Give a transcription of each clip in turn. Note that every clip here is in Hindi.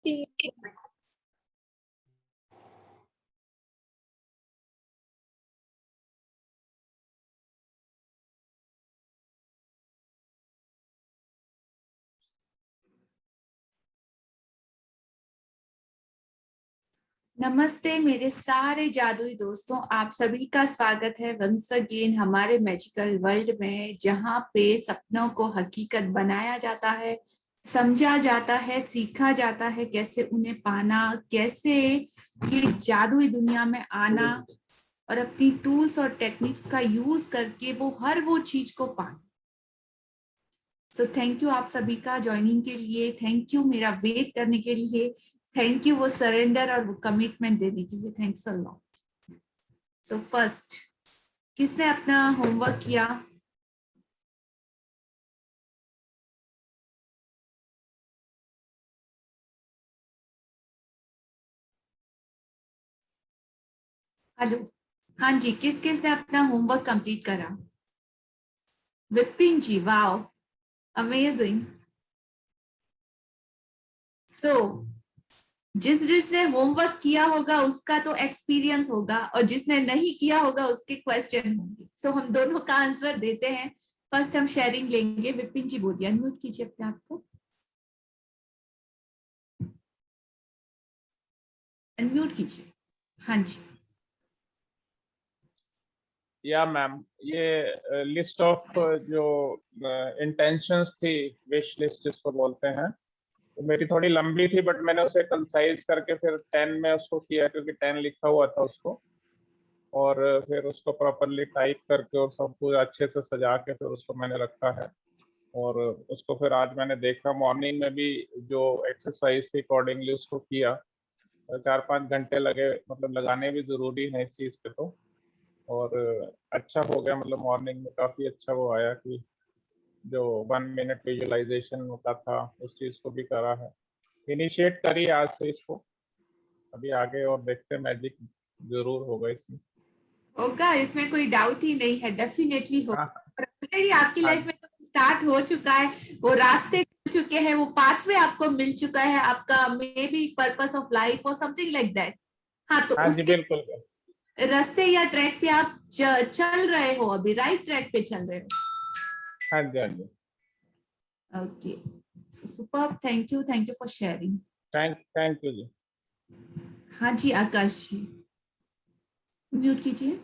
नमस्ते मेरे सारे जादुई दोस्तों, आप सभी का स्वागत है वंस अगेन हमारे मैजिकल वर्ल्ड में, जहाँ पे सपनों को हकीकत बनाया जाता है, समझा जाता है, सीखा जाता है कैसे उन्हें पाना, कैसे ये जादुई दुनिया में आना और अपनी टूल्स और टेक्निक्स का यूज करके वो चीज को पाना। सो थैंक यू आप सभी का ज्वाइनिंग के लिए, थैंक यू मेरा वेट करने के लिए, थैंक यू वो सरेंडर और वो कमिटमेंट देने के लिए, thanks a lot. So first, किसने अपना होमवर्क किया? हेलो, हाँ जी, किस किस ने अपना होमवर्क कंप्लीट करा? विपिन जी, वाओ, अमेजिंग। सो जिस जिसने होमवर्क किया होगा उसका तो एक्सपीरियंस होगा, और जिसने नहीं किया होगा उसके क्वेश्चन होंगे। सो हम दोनों का आंसर देते हैं। फर्स्ट हम शेयरिंग लेंगे। विपिन जी बोलिए, अनम्यूट कीजिए अपने आप को, अनम्यूट कीजिए। हाँ जी। या मैम, ये लिस्ट ऑफ जो इंटेंशंस थी, विश लिस्ट जिसको बोलते हैं, तो मेरी थोड़ी लंबी थी, बट मैंने उसे कंसाइज करके फिर 10 में उसको किया, क्योंकि 10 लिखा हुआ था उसको। और फिर उसको प्रॉपरली टाइप करके और सब कुछ अच्छे से सजा के फिर उसको मैंने रखा है। और उसको फिर आज मैंने देखा, मॉर्निंग में भी जो एक्सरसाइज थी अकॉर्डिंगली उसको किया। 4-5 घंटे लगे, मतलब लगाने भी जरूरी है इस चीज पे तो। और अच्छा हो गया, मतलब मॉर्निंग में काफी अच्छा वो आया कि जो 1 मिनट विजुअलाइजेशन का था उस चीज को भी करा है, इनिशिएट करी आज से इसको। अभी आगे और देखते हैं, मैजिक जरूर होगा इसमें। होगा, इसमें कोई डाउट ही नहीं है, डेफिनेटली होगा। हाँ ऑलरेडी आपकी हाँ लाइफ में तो स्टार्ट हो चुका है, वो रास्ते खुल चुके हैं, वो पाथवे आपको मिल चुका है, आपका may be purpose of life और समथिंग लाइक दैट। हाँ, तो हाँ जी, उसके बिल्कुल। रास्ते या ट्रैक पे आप चल रहे हो, अभी राइट ट्रैक पे चल रहे हो। हाँ जी, हाँ जी। Okay, super, thank you for sharing. Thank you ji. हाँ जी, आकाश जी म्यूट कीजिए।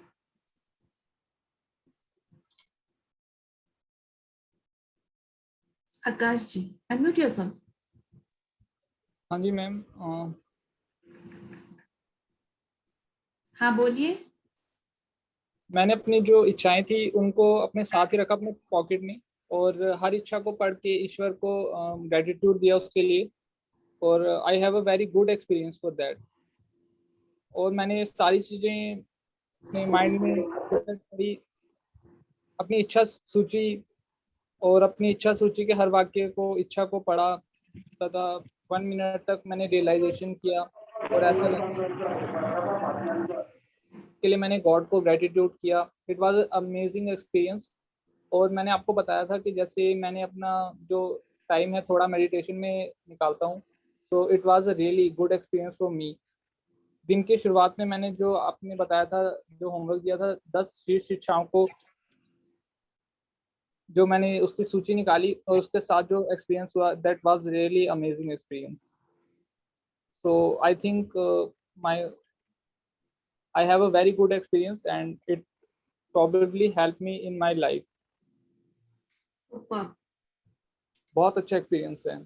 Akash ji unmute yourself. हाँ जी मैम, हाँ बोलिए। मैंने अपनी जो इच्छाएं थी उनको अपने साथ ही रखा, अपने पॉकेट में, और हर इच्छा को पढ़ के ईश्वर को ग्रेटिट्यूड दिया उसके लिए। और I have a very good experience for that. और मैंने ये सारी चीज़ें अपने माइंड में सेट करी, अपनी इच्छा सूची, और अपनी इच्छा सूची के हर वाक्य को, इच्छा को पढ़ा तथा 1 मिनट तक मैंने रियलाइजेशन किया। और ऐसा लगा के लिए मैंने गॉड को ग्रेटिट्यूड किया। It was amazing experience. और मैंने आपको बताया था कि जैसे मैंने अपना जो टाइम है थोड़ा मेडिटेशन में निकालता हूँ, so it was a really good experience for me. दिन की शुरुआत में मैंने जो आपने बताया था, जो होमवर्क दिया था 10 शीर्ष शिक्षाओं को, जो मैंने उसकी सूची निकाली और उसके साथ जो एक्सपीरियंस हुआ, that was really amazing experience. So I think my I have a very good experience and it probably helped me in my life. Super, बहुत अच्छा एक्सपीरियंस है।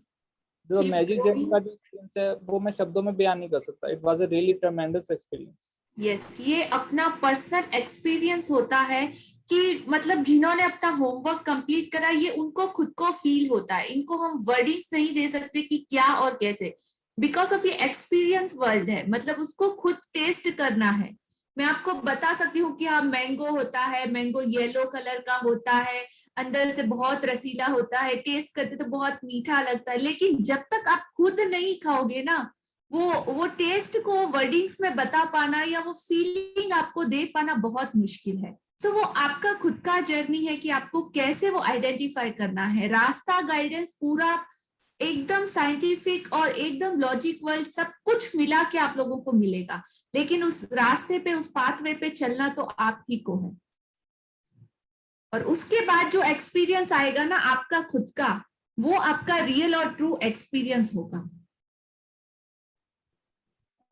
जो कीप मैजिक जर्नी गोइंग। का जो एक्सपीरियंस है वो मैं शब्दों में बयान नहीं कर सकता। It was a really ट्रेमेंडस experience. Yes, ये अपना पर्सनल एक्सपीरियंस होता है कि मतलब जिन्होंने अपना होमवर्क कंप्लीट करा, ये उनको खुद को फील होता है, इनको हम वर्डिंग्स नहीं दे सकते कि क्या और कैसे, बिकॉज ऑफ ये एक्सपीरियंस वर्ल्ड है, मतलब उसको खुद टेस्ट करना है। मैं आपको बता सकती हूँ कि हाँ, मैंगो होता है, मैंगो येलो कलर का होता है, अंदर से बहुत रसीला होता है, टेस्ट करते तो बहुत मीठा लगता है, लेकिन जब तक आप खुद नहीं खाओगे ना, वो टेस्ट को वर्डिंग्स में बता पाना या वो फीलिंग आपको दे पाना बहुत मुश्किल है। तो वो आपका खुद का जर्नी है कि आपको कैसे वो आइडेंटिफाई करना है। रास्ता गाइडेंस पूरा एकदम साइंटिफिक और एकदम लॉजिक वर्ल्ड सब कुछ मिला के आप लोगों को मिलेगा, लेकिन उस रास्ते पे, उस पाथवे पे चलना तो आप ही को है। और उसके बाद जो एक्सपीरियंस आएगा ना आपका खुद का, वो आपका रियल और ट्रू एक्सपीरियंस होगा।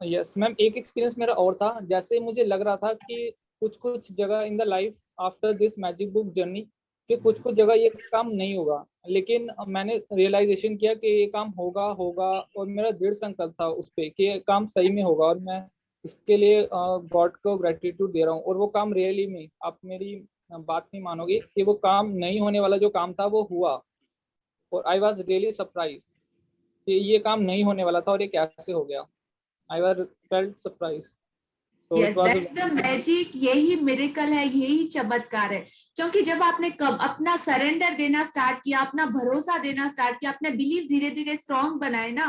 यस मैम, एक एक्सपीरियंस मेरा और था, जैसे मुझे लग रहा था कि कुछ कुछ जगह in the life after this magic book journey कि कुछ कुछ जगह ये काम नहीं होगा, लेकिन मैंने रियलाइजेशन किया कि ये काम होगा होगा, और मेरा दृढ़ संकल्प था उस पे कि ये काम सही में होगा, और मैं इसके लिए गॉड को ग्रेटिट्यूड दे रहा हूँ। और वो काम रियली में, आप मेरी बात नहीं मानोगे कि वो काम नहीं होने वाला जो काम था वो हुआ, और आई वॉज रियली सरप्राइज कि ये काम नहीं होने वाला था और ये कैसे हो गया। I was felt surprised. So Yes, it was that's the magic, यही मिरेकल है, यही चमत्कार है। क्योंकि जब आपने कब अपना सरेंडर देना स्टार्ट किया, अपना भरोसा देना स्टार्ट किया, अपने बिलीव धीरे धीरे स्ट्रॉन्ग बनाए ना,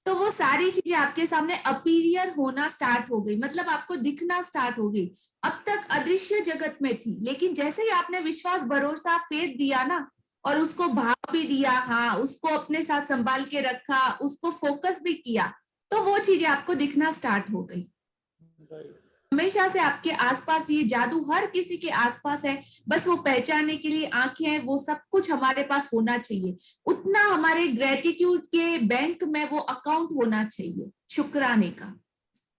तो वो सारी चीजें आपके सामने अपीरियर होना स्टार्ट हो गई, मतलब आपको दिखना स्टार्ट हो गई। अब तक अदृश्य जगत में थी, लेकिन जैसे ही आपने विश्वास, भरोसा, फेथ दिया ना, और उसको भाव भी दिया, हाँ, उसको अपने साथ संभाल के रखा, उसको फोकस भी किया, तो वो चीजें आपको दिखना स्टार्ट हो गई। हमेशा से आपके आसपास ये जादू हर किसी के आसपास है, बस वो पहचानने के लिए आंखें, वो सब कुछ हमारे पास होना चाहिए। उतना हमारे ग्रेटिट्यूड के बैंक में वो अकाउंट होना चाहिए शुक्राने का,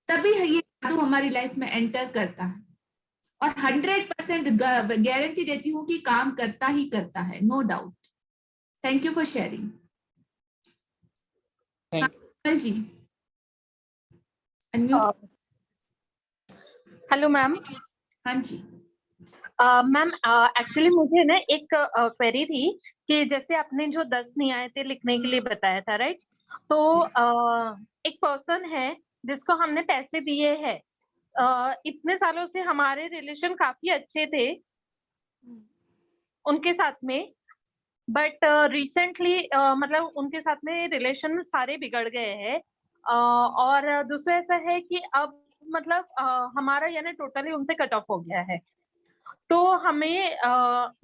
तभी ये जादू हमारी लाइफ में एंटर करता है। और 100% गारंटी देती हूँ कि काम करता ही करता है, no doubt. Thank you for sharing. जी, हेलो मैम। हाँ जी मैम, एक्चुअली मुझे ना एक क्वेरी थी कि जैसे आपने जो 10 न्याय लिखने के लिए बताया था, राइट? तो एक पर्सन है जिसको हमने पैसे दिए हैं, इतने सालों से हमारे रिलेशन काफी अच्छे थे उनके साथ में, बट रिसेंटली मतलब उनके साथ में रिलेशन सारे बिगड़ गए हैं। और दूसरा ऐसा है कि अब मतलब हमारा यानी टोटली उनसे कट ऑफ हो गया है। तो हमें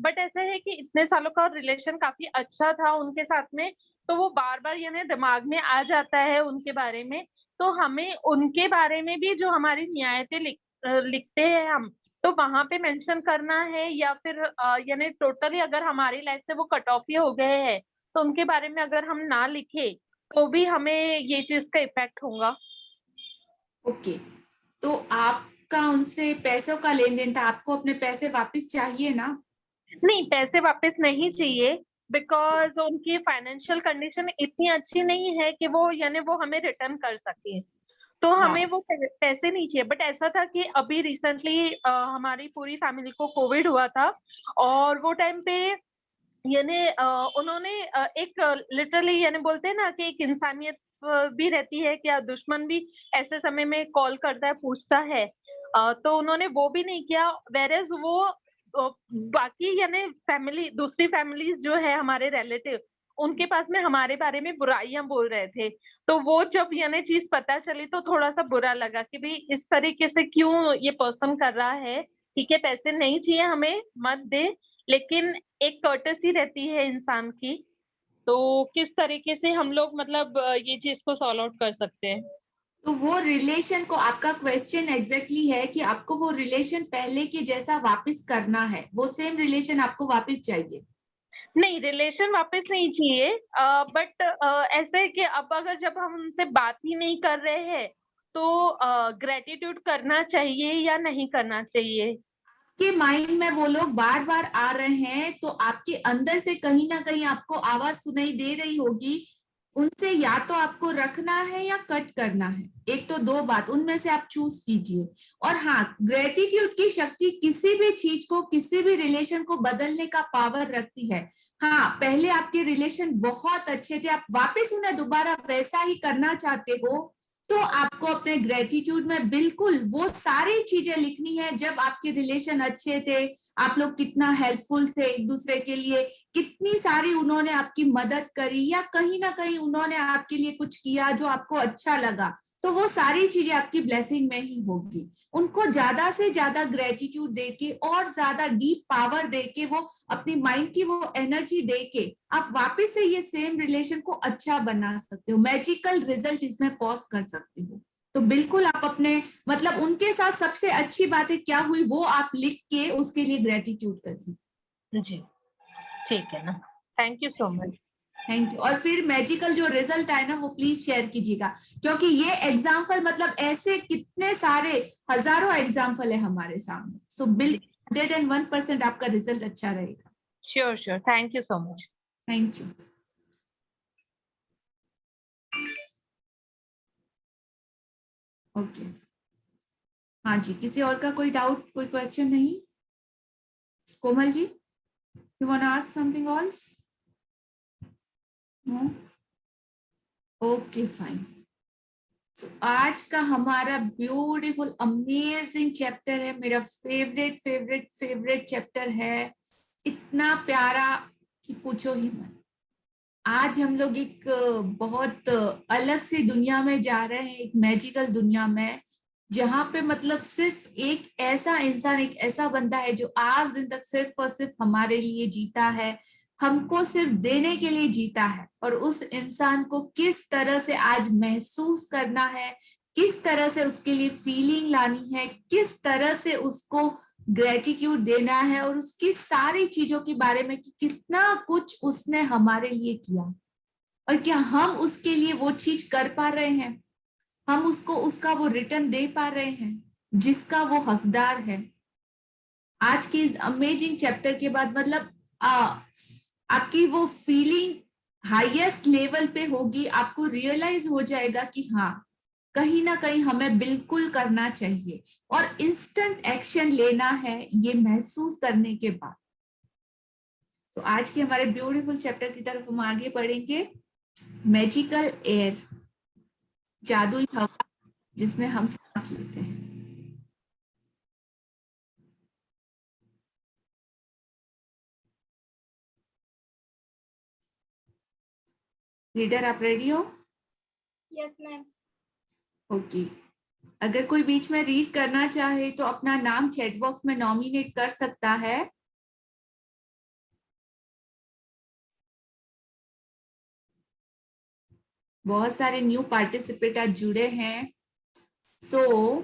बट ऐसा है कि इतने सालों का रिलेशन काफी अच्छा था उनके साथ में, तो वो बार-बार यानी दिमाग में आ जाता है उनके बारे में। तो हमें उनके बारे में भी जो हमारी न्यायतें लिखते हैं हम, तो वहाँ पे मेंशन करना है, या फिर यानी टोटली अगर हमारी लाइफ से वो कट ऑफ ही हो गए हैं, तो उनके बारे में अगर हम ना लिखे, तो भी हमें ये चीज़ का इफ़ेक्ट होगा? ओके, तो आपका उनसे पैसों का लेन-देन था, आपको अपने पैसे वापस चाहिए ना? नहीं, पैसे वापस नहीं चाहिए, बिकॉज़ उनकी फाइनेंशियल कंडीशन इतनी अच्छी नहीं है कि वो यानी वो हमें रिटर्न कर सकें। तो हमें वो पैसे नहीं चाहिए। बट ऐसा था कि अभी रिसेंटली हमारी पूरी फैमिली को कोविड हुआ था, और वो टाइम पे यानी उन्होंने एक लिटरली यानी बोलते हैं ना कि एक इंसानियत भी रहती है, क्या दुश्मन भी ऐसे समय में कॉल करता है, पूछता है। तो उन्होंने वो भी नहीं किया, व्हेरेज वो बाकी यानी फैमिली, दूसरी फैमिलीज जो है हमारे रिलेटिव, उनके पास में हमारे बारे में बुराइयां बोल रहे थे। तो वो जब यानी चीज पता चली तो थोड़ा सा बुरा लगा कि भाई इस तरीके से क्यों ये पर्सन कर रहा है। ठीक है, पैसे नहीं चाहिए हमें, मत दे, लेकिन एक कर्टेसी रहती है इंसान की, तो किस तरीके से हम लोग मतलब ये चीज को सॉल्व आउट कर सकते हैं? तो वो रिलेशन को, आपका क्वेश्चन एग्जैक्टली है कि आपको वो रिलेशन पहले के जैसा वापस करना है, वो सेम रिलेशन आपको वापस चाहिए? नहीं, रिलेशन वापस नहीं चाहिए, बट ऐसे है कि अब अगर जब हम उनसे बात ही नहीं कर रहे हैं, तो ग्रेटिट्यूड करना चाहिए या नहीं करना चाहिए? के माइंड में वो लोग बार बार आ रहे हैं, तो आपके अंदर से कहीं ना कहीं आपको आवाज सुनाई दे रही होगी, उनसे या तो आपको रखना है या कट करना है, एक तो दो बात, उनमें से आप चूज कीजिए। और हाँ, ग्रेटिट्यूड की शक्ति किसी भी चीज को, किसी भी रिलेशन को बदलने का पावर रखती है। हाँ, पहले आपके रिलेशन बहुत अच्छे थे, आप वापस उन्हें दोबारा वैसा ही करना चाहते हो, तो आपको अपने ग्रेटिट्यूड में बिल्कुल वो सारी चीजें लिखनी है, जब आपके रिलेशन अच्छे थे, आप लोग कितना हेल्पफुल थे एक दूसरे के लिए, कितनी सारी उन्होंने आपकी मदद करी, या कहीं ना कहीं उन्होंने आपके लिए कुछ किया जो आपको अच्छा लगा, तो वो सारी चीजें आपकी ब्लेसिंग में ही होगी। उनको ज्यादा से ज्यादा ग्रेटिट्यूड देके और ज्यादा डीप पावर देके, वो अपनी माइंड की वो एनर्जी देके आप वापस से ये सेम रिलेशन को अच्छा बना सकते हो, मैजिकल रिजल्ट इसमें पॉज कर सकते हो। तो बिल्कुल आप अपने मतलब उनके साथ सबसे अच्छी बातें क्या हुई वो आप लिख के उसके लिए ग्रेटिट्यूड करिए। जी ठीक है ना, thank you so much. Thank you. और फिर मैजिकल जो रिजल्ट आए ना वो प्लीज शेयर कीजिएगा, क्योंकि ये एग्जाम्पल मतलब ऐसे कितने सारे हजारों एग्जाम्पल है हमारे सामने। सो बिल्कुल 101% आपका रिजल्ट अच्छा रहेगा। Sure sure, thank you so much. Thank you. Okay हाँ जी, किसी और का कोई डाउट, कोई क्वेश्चन नहीं? Komal ji, you want to ask something else? No? Okay fine. आज का हमारा ब्यूटीफुल अमेजिंग चैप्टर है, मेरा फेवरेट फेवरेट फेवरेट चैप्टर है, इतना प्यारा कि पूछो ही मत। आज हम लोग एक बहुत अलग सी दुनिया में जा रहे हैं, एक मैजिकल दुनिया में, जहां पे मतलब सिर्फ एक ऐसा इंसान, एक ऐसा बंदा है जो आज दिन तक सिर्फ और सिर्फ हमारे लिए जीता है, हमको सिर्फ देने के लिए जीता है। और उस इंसान को किस तरह से आज महसूस करना है, किस तरह से उसके लिए फीलिंग लानी है, किस तरह से उसको ग्रेटिट्यूड देना है, और उसकी सारी चीजों के बारे में कि कितना कुछ उसने हमारे लिए किया, और क्या हम उसके लिए वो चीज कर पा रहे हैं, हम उसको उसका वो रिटर्न दे पा रहे हैं जिसका वो हकदार है। आज के इस अमेजिंग चैप्टर के बाद मतलब आपकी वो फीलिंग हाईएस्ट लेवल पे होगी, आपको रियलाइज हो जाएगा कि हाँ कहीं ना कहीं हमें बिल्कुल करना चाहिए और इंस्टेंट एक्शन लेना है, ये महसूस करने के बाद। तो आज के हमारे ब्यूटीफुल चैप्टर की तरफ हम आगे बढ़ेंगे। मैजिकल एयर, जादुई हवा जिसमें हम सांस लेते हैं। रीडर आप रेडी हो? Yes ma'am. ओके, अगर कोई बीच में रीड करना चाहे तो अपना नाम चैट बॉक्स में नॉमिनेट कर सकता है। बहुत सारे न्यू पार्टिसिपेट आज जुड़े हैं, so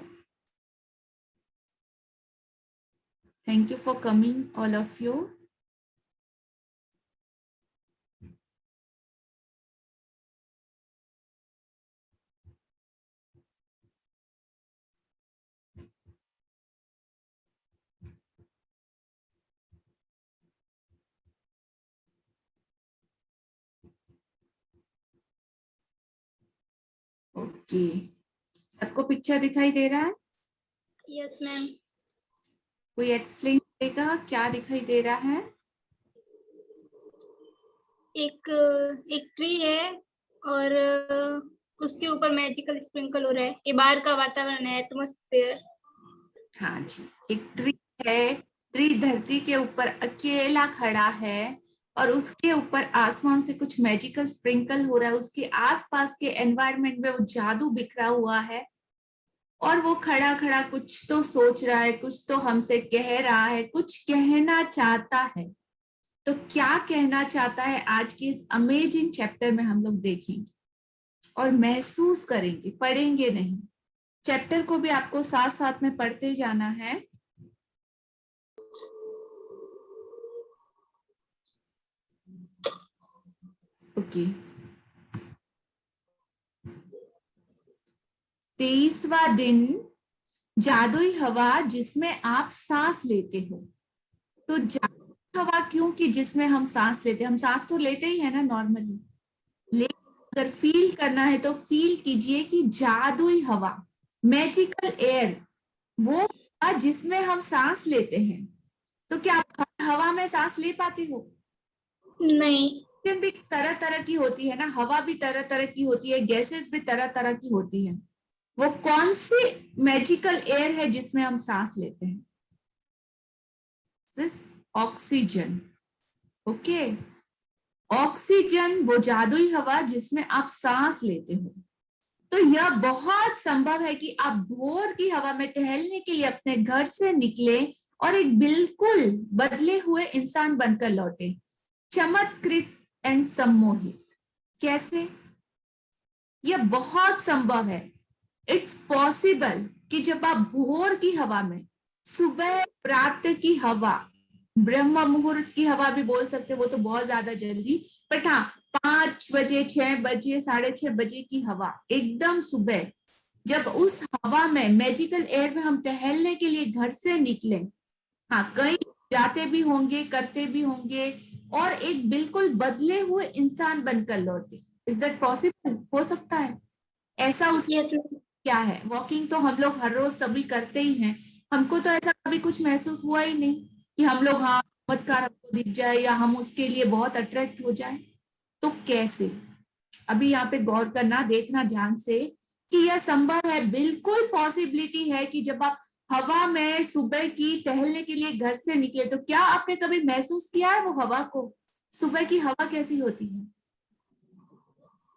thank you for coming all of you. Okay, सबको पिक्चर दिखाई दे रहा है? Yes ma'am. कोई एक्सप्लेन करेगा क्या दिखाई दे रहा है? एक एक ट्री है और उसके ऊपर मैजिकल स्प्रिंकल हो रहा है। ये बाहर का वातावरण है, एटमॉस्फेयर। हाँ जी, एक ट्री है, ट्री धरती के ऊपर अकेला खड़ा है और उसके ऊपर आसमान से कुछ मैजिकल स्प्रिंकल हो रहा है, उसके आसपास के एनवायरनमेंट में वो जादू बिखरा हुआ है और वो खड़ा खड़ा कुछ तो सोच रहा है, कुछ तो हमसे कह रहा है, कुछ कहना चाहता है। तो क्या कहना चाहता है आज के इस अमेजिंग चैप्टर में हम लोग देखेंगे और महसूस करेंगे, पढ़ेंगे नहीं। चैप्टर को भी आपको साथ साथ में पढ़ते जाना है। ओके, 23वां दिन, जादुई हवा जिसमें आप सांस लेते हो। तो जादुई हवा क्यों कि जिसमें हम सांस लेते हैं, हम सांस तो लेते ही है ना नॉर्मली, लेकिन अगर फील करना है तो फील कीजिए कि जादुई हवा, मैजिकल एयर, वो हवा जिसमें हम सांस लेते हैं। तो क्या आप हवा में सांस ले पाते हो? नहीं। भी तरह तरह की होती है ना, हवा भी तरह तरह की होती है, गैसेस भी तरह तरह की होती है। वो कौन सी मैजिकल एयर है जिसमें हम सांस लेते हैं? ऑक्सीजन। ओके, ऑक्सीजन वो जादुई हवा जिसमें आप सांस लेते हो। तो यह बहुत संभव है कि आप भोर की हवा में टहलने के लिए अपने घर से निकले और एक बिल्कुल बदले हुए इंसान बनकर लौटे, चमत्कृत एंड सम्मोहित। कैसे? यह बहुत संभव है। इट्स पॉसिबल कि जब आप भोर की हवा में, सुबह प्रातः की हवा, ब्रह्म मुहूर्त की हवा भी बोल सकते, वो तो बहुत ज्यादा जल्दी, बट हाँ 5 बजे, 6 बजे, 6:30 बजे की हवा, एकदम सुबह, जब उस हवा में, मैजिकल एयर में हम टहलने के लिए घर से निकले, हाँ कहीं जाते भी होंगे, करते भी होंगे, और एक बिल्कुल बदले हुए इंसान बनकर लौटे। Is that possible? हो सकता है ऐसा? उस यस क्या है, वॉकिंग तो हम लोग हर रोज सभी करते ही हैं, हमको तो ऐसा कभी कुछ महसूस हुआ ही नहीं कि हम लोग, हाँ चमत्कार हमको दिख जाए या हम उसके लिए बहुत अट्रैक्ट हो जाए। तो कैसे? अभी यहाँ पे गौर करना, देखना ध्यान से कि यह संभव है, बिल्कुल पॉसिबिलिटी है कि जब आप हवा में सुबह की टहलने के लिए घर से निकले, तो क्या आपने कभी महसूस किया है वो हवा को? सुबह की हवा कैसी होती है?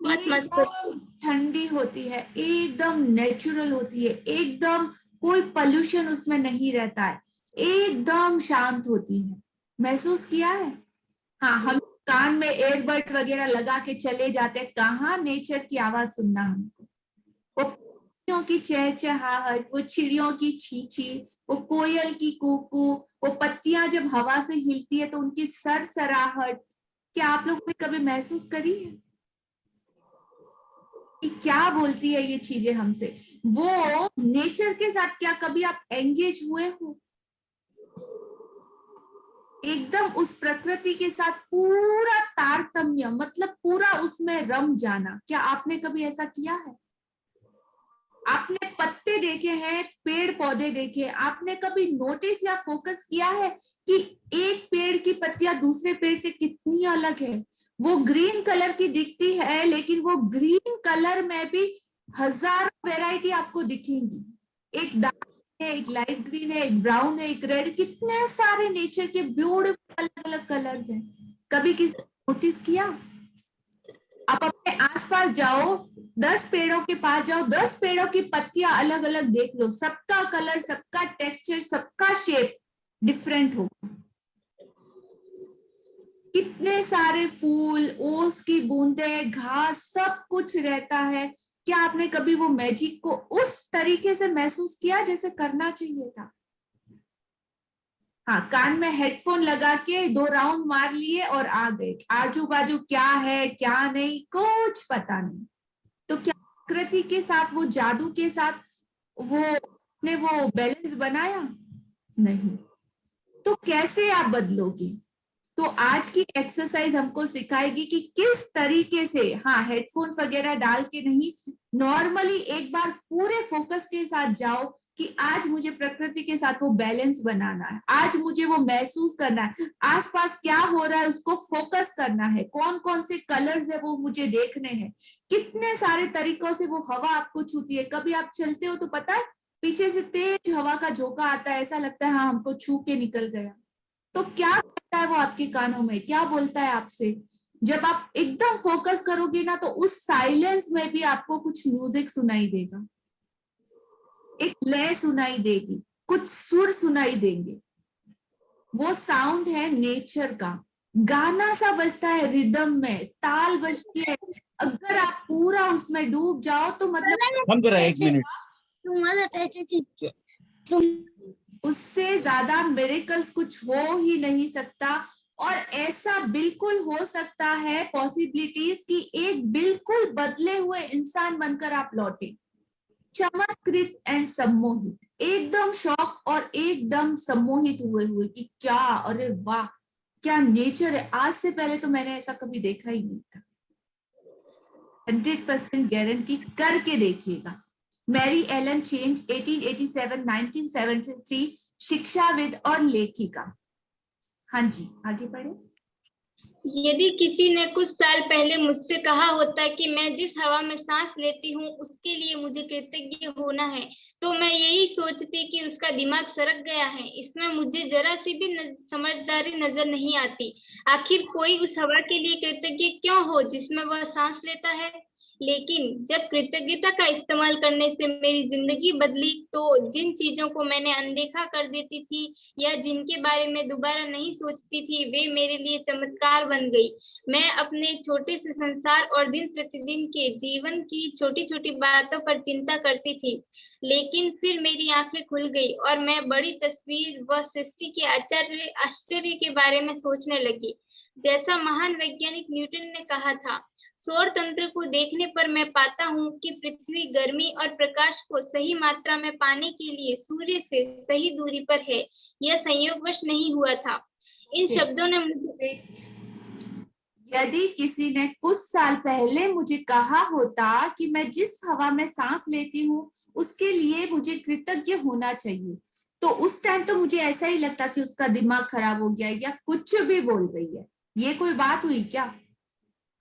मस्त मस्त। एकदम ठंडी होती है, एकदम नेचुरल होती है, एकदम कोई पोल्यूशन उसमें नहीं रहता है, एकदम शांत होती है। महसूस किया है? हाँ, हम कान में एयरबड वगैरह लगा के चले जाते हैं, कहाँ नेचर की आवाज सुनना हमको। वो पक्षियों की चहचहाहट, वो चिड़ियों की चींची, वो कोयल की कूकू, वो पत्तियां जब हवा से हिलती है तो उनकी सरसराहट, क्या आप लोगों ने कभी महसूस करी है कि क्या बोलती है ये चीजें हमसे? वो नेचर के साथ क्या कभी आप एंगेज हुए हो? एकदम उस प्रकृति के साथ पूरा तारतम्य, मतलब पूरा उसमें रम जाना, क्या आपने कभी ऐसा किया है? आपने पत्ते देखे हैं, पेड़ पौधे देखे, आपने कभी नोटिस या फोकस किया है कि एक पेड़ की पत्तियां दूसरे पेड़ से कितनी अलग है? वो ग्रीन कलर की दिखती है, लेकिन वो ग्रीन कलर में भी हजारों वैरायटी आपको दिखेंगी। एक डार्क है, एक लाइट ग्रीन है, एक ब्राउन है, एक रेड, कितने सारे नेचर के ब्यूटीफुल अलग अलग कलर्स हैं। कभी किसी नोटिस किया? आप अपने आसपास जाओ, 10 पेड़ों के पास जाओ, 10 पेड़ों की पत्तियां अलग अलग देख लो, सबका कलर, सबका टेक्सचर, सबका शेप डिफरेंट होगा। कितने सारे फूल, ओस की बूंदें, घास, सब कुछ रहता है। क्या आपने कभी वो मैजिक को उस तरीके से महसूस किया जैसे करना चाहिए था? हाँ, कान में हेडफोन लगा के 2 राउंड मार लिए और आ गए, आजू बाजू क्या है क्या नहीं कुछ पता नहीं। तो क्या प्रकृति के साथ, वो जादू के साथ वो ने वो बैलेंस बनाया? नहीं। तो कैसे आप बदलोगे? तो आज की एक्सरसाइज हमको सिखाएगी कि किस तरीके से, हाँ हेडफोन्स वगैरह डाल के नहीं, नॉर्मली एक बार पूरे फोकस के साथ जाओ कि आज मुझे प्रकृति के साथ वो बैलेंस बनाना है, आज मुझे वो महसूस करना है, आसपास क्या हो रहा है उसको फोकस करना है, कौन कौन से कलर्स है वो मुझे देखने हैं, कितने सारे तरीकों से वो हवा आपको छूती है। कभी आप चलते हो तो पता है पीछे से तेज हवा का झोंका आता है, ऐसा लगता है हाँ हमको छू के निकल गया। तो क्या कहता है वो आपके कानों में, क्या बोलता है आपसे? जब आप एकदम फोकस करोगे ना, तो उस साइलेंस में भी आपको कुछ म्यूजिक सुनाई देगा, एक लय सुनाई देगी, कुछ सुर सुनाई देंगे। वो साउंड है नेचर का, गाना सा बजता है, रिदम में ताल बजती है। अगर आप पूरा उसमें डूब जाओ तो मतलब हम जरा 1 मिनट उससे ज्यादा मिरेकल्स कुछ हो ही नहीं सकता। और ऐसा बिल्कुल हो सकता है पॉसिबिलिटीज कि एक बिल्कुल बदले हुए इंसान बनकर आप लौटे, चमत्कृत एंड सम्मोहित, एकदम शॉक और एकदम सम्मोहित हुए कि क्या, अरे वाह क्या नेचर है। आज से पहले तो मैंने ऐसा कभी देखा ही नहीं था। 100% गारंटी, करके देखिएगा। मैरी एलन चेंज, 1887-1973, शिक्षाविद और लेखिका। हाँ जी, आगे बढ़े। यदि किसी ने कुछ साल पहले मुझसे कहा होता कि मैं जिस हवा में सांस लेती हूँ उसके लिए मुझे कृतज्ञ होना है, तो मैं यही सोचती कि उसका दिमाग सरक गया है। इसमें मुझे जरा सी भी समझदारी नजर नहीं आती। आखिर कोई उस हवा के लिए कृतज्ञ क्यों हो जिसमें वह सांस लेता है? लेकिन जब कृतज्ञता का इस्तेमाल करने से मेरी जिंदगी बदली, तो जिन चीजों को मैंने अनदेखा कर देती थी या जिनके बारे में दोबारा नहीं सोचती थी, वे मेरे लिए चमत्कार बन गई। मैं अपने छोटे से संसार और दिन प्रतिदिन के जीवन की छोटी छोटी बातों पर चिंता करती थी, लेकिन फिर मेरी आंखें खुल गई और मैं बड़ी तस्वीर व सृष्टि के आश्चर्य के बारे में सोचने लगी। जैसा महान वैज्ञानिक न्यूटन ने कहा था, सौर तंत्र को देखने पर मैं पाता हूँ कि पृथ्वी गर्मी और प्रकाश को सही मात्रा में पाने के लिए सूर्य से सही दूरी पर है। यह संयोगवश नहीं हुआ था। इन शब्दों ने मुझे यदि किसी ने कुछ साल पहले मुझे कहा होता कि मैं जिस हवा में सांस लेती हूँ उसके लिए मुझे कृतज्ञ होना चाहिए, तो उस टाइम तो मुझे ऐसा ही लगता कि उसका दिमाग खराब हो गया या कुछ भी बोल रही है। ये कोई बात हुई क्या?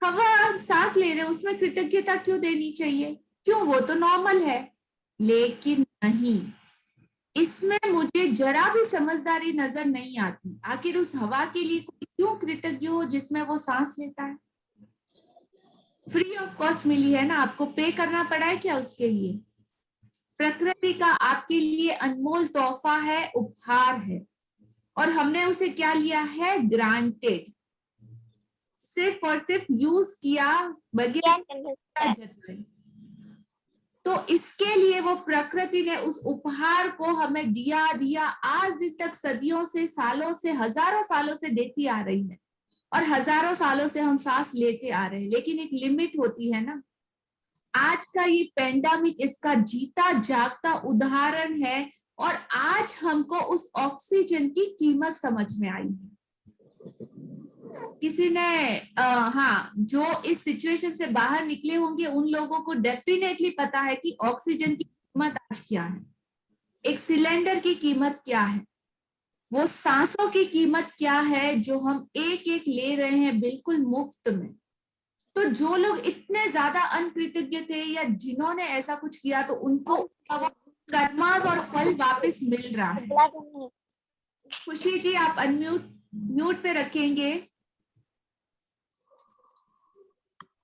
हवा सांस ले रहे उसमें कृतज्ञता क्यों देनी चाहिए? क्यों, वो तो नॉर्मल है। लेकिन नहीं, इसमें मुझे जरा भी समझदारी नजर नहीं आती। आखिर उस हवा के लिए कोई क्यों कृतज्ञ हो जिसमें वो सांस लेता है? फ्री ऑफ कॉस्ट मिली है ना, आपको पे करना पड़ा है क्या उसके लिए? प्रकृति का आपके लिए अनमोल तोहफा है, उपहार है, और हमने उसे क्या लिया है? ग्रांटेड। सिर्फ और सिर्फ यूज किया बगैर। तो इसके लिए वो प्रकृति ने उस उपहार को हमें दिया आज दिन तक, सदियों से, सालों से, हजारों सालों से देती आ रही है, और हजारों सालों से हम सांस लेते आ रहे हैं। लेकिन एक लिमिट होती है ना। आज का ये पेंडेमिक इसका जीता जागता उदाहरण है, और आज हमको उस ऑक्सीजन की कीमत समझ में आई है। किसी ने हाँ, जो इस सिचुएशन से बाहर निकले होंगे उन लोगों को डेफिनेटली पता है कि ऑक्सीजन की कीमत आज क्या है, एक सिलेंडर की कीमत क्या है, वो सांसों की कीमत क्या है जो हम एक एक ले रहे हैं बिल्कुल मुफ्त में। तो जो लोग इतने ज्यादा अनकृतज्ञ थे या जिन्होंने ऐसा कुछ किया, तो उनको कर्मास और फल वापस मिल रहा है। खुशी जी, आप म्यूट पे रखेंगे,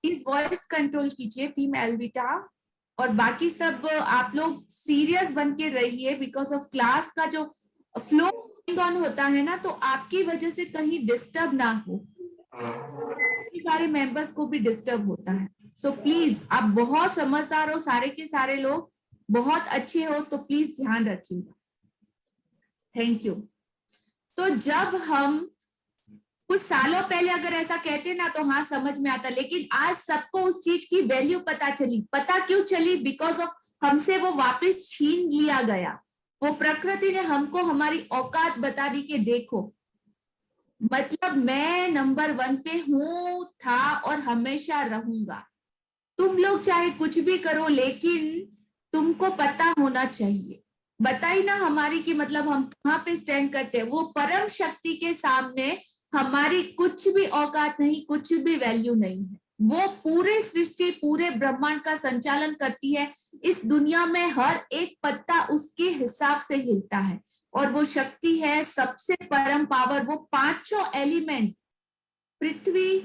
प्लीज वॉइस कंट्रोल कीजिए टीम एल्विटा, और बाकी सब आप लोग सीरियस बन के रहिए, बिकॉज ऑफ क्लास का जो फ्लो ऑन होता है ना, तो आपकी वजह से कहीं डिस्टर्ब ना हो, सारे मेंबर्स को भी डिस्टर्ब होता है। सो प्लीज, आप बहुत समझदार हो, सारे के सारे लोग बहुत अच्छे हो, तो प्लीज ध्यान रखिएगा। Thank you. तो जब हम कुछ सालों पहले अगर ऐसा कहते ना तो हाँ समझ में आता, लेकिन आज सबको उस चीज की वैल्यू पता चली। पता क्यों चली? बिकॉज ऑफ हमसे वो वापस छीन लिया गया। वो प्रकृति ने हमको हमारी औकात बता दी कि देखो, मतलब मैं नंबर 1 पे हूं, था और हमेशा रहूंगा। तुम लोग चाहे कुछ भी करो, लेकिन तुमको पता होना चाहिए। बताई ना हमारी कि मतलब हम कहाँ पे स्टैंड करते हैं। वो परम शक्ति के सामने हमारी कुछ भी औकात नहीं, कुछ भी वैल्यू नहीं है। वो पूरे सृष्टि, पूरे ब्रह्मांड का संचालन करती है। इस दुनिया में हर एक पत्ता उसके हिसाब से हिलता है, और वो शक्ति है सबसे परम पावर। वो पांचों एलिमेंट, पृथ्वी,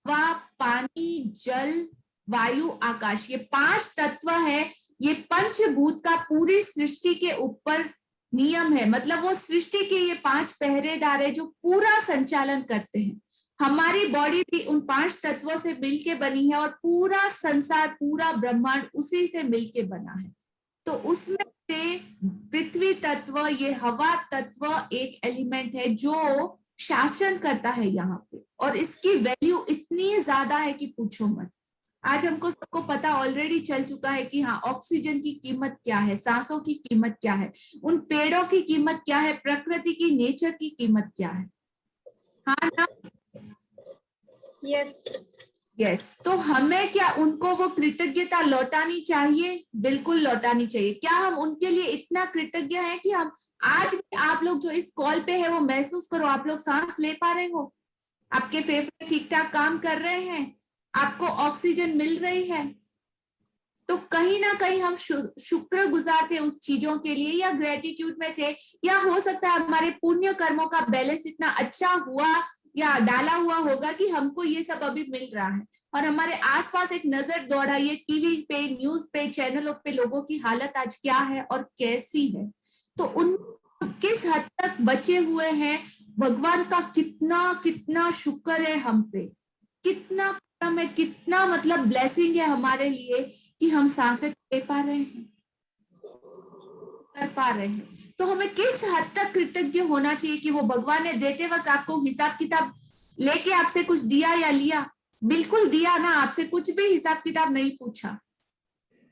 हवा, पानी, जल, वायु, आकाश, ये 5 तत्व है। ये पंचभूत का पूरी सृष्टि के ऊपर नियम है। मतलब वो सृष्टि के ये 5 पहरेदार है जो पूरा संचालन करते हैं। हमारी बॉडी भी उन 5 तत्वों से मिलके बनी है, और पूरा संसार, पूरा ब्रह्मांड उसी से मिलके बना है। तो उसमें से पृथ्वी तत्व, ये हवा तत्व एक एलिमेंट है जो शासन करता है यहाँ पे, और इसकी वैल्यू इतनी ज्यादा है कि पूछो मत। आज हमको सबको पता ऑलरेडी चल चुका है कि हाँ, ऑक्सीजन की कीमत क्या है, सांसों की कीमत क्या है, उन पेड़ों की कीमत क्या है, प्रकृति की, नेचर की कीमत क्या है। हाँ ना? Yes yes. तो हमें क्या उनको वो कृतज्ञता लौटानी चाहिए? बिल्कुल लौटानी चाहिए। क्या हम उनके लिए इतना कृतज्ञ हैं कि हम आज भी, आप लोग जो इस कॉल पे है वो महसूस करो, आप लोग सांस ले पा रहे हो, आपके फेफड़े ठीक ठाक काम कर रहे हैं, आपको ऑक्सीजन मिल रही है, तो कहीं ना कहीं हम शुक्र गुजार थे उस चीजों के लिए, या ग्रेटिट्यूड में थे, या हो सकता है हमारे पुण्य कर्मों का बैलेंस इतना अच्छा हुआ या डाला हुआ होगा कि हमको ये सब अभी मिल रहा है। और हमारे आसपास एक नजर दौड़ाइए, टीवी पे, न्यूज पे, चैनलों पे लोगों की हालत आज क्या है और कैसी है, तो उन किस हद तक बचे हुए हैं, भगवान का कितना कितना शुक्र है हम पे, कितना में कितना मतलब ब्लेसिंग है हमारे लिए कि हम सांसें ले पा रहे हैं, कर पा रहे हैं। तो हमें किस हद तक कृतज्ञ होना चाहिए कि वो भगवान ने देते वक्त आपको हिसाब किताब लेके आपसे कुछ दिया या लिया, बिल्कुल दिया ना, आपसे कुछ भी हिसाब किताब नहीं पूछा,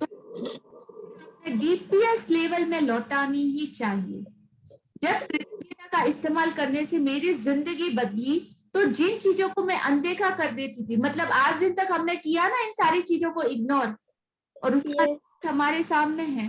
तो डीपीएस लेवल में लौटानी ही चाहिए। जब कृतज्ञता का इस्तेमाल करने से मेरी जिंदगी बदली, तो जिन चीजों को मैं अनदेखा कर देती थी, मतलब आज दिन तक हमने किया ना इन सारी चीजों को इग्नोर, और उसका हमारे सामने है,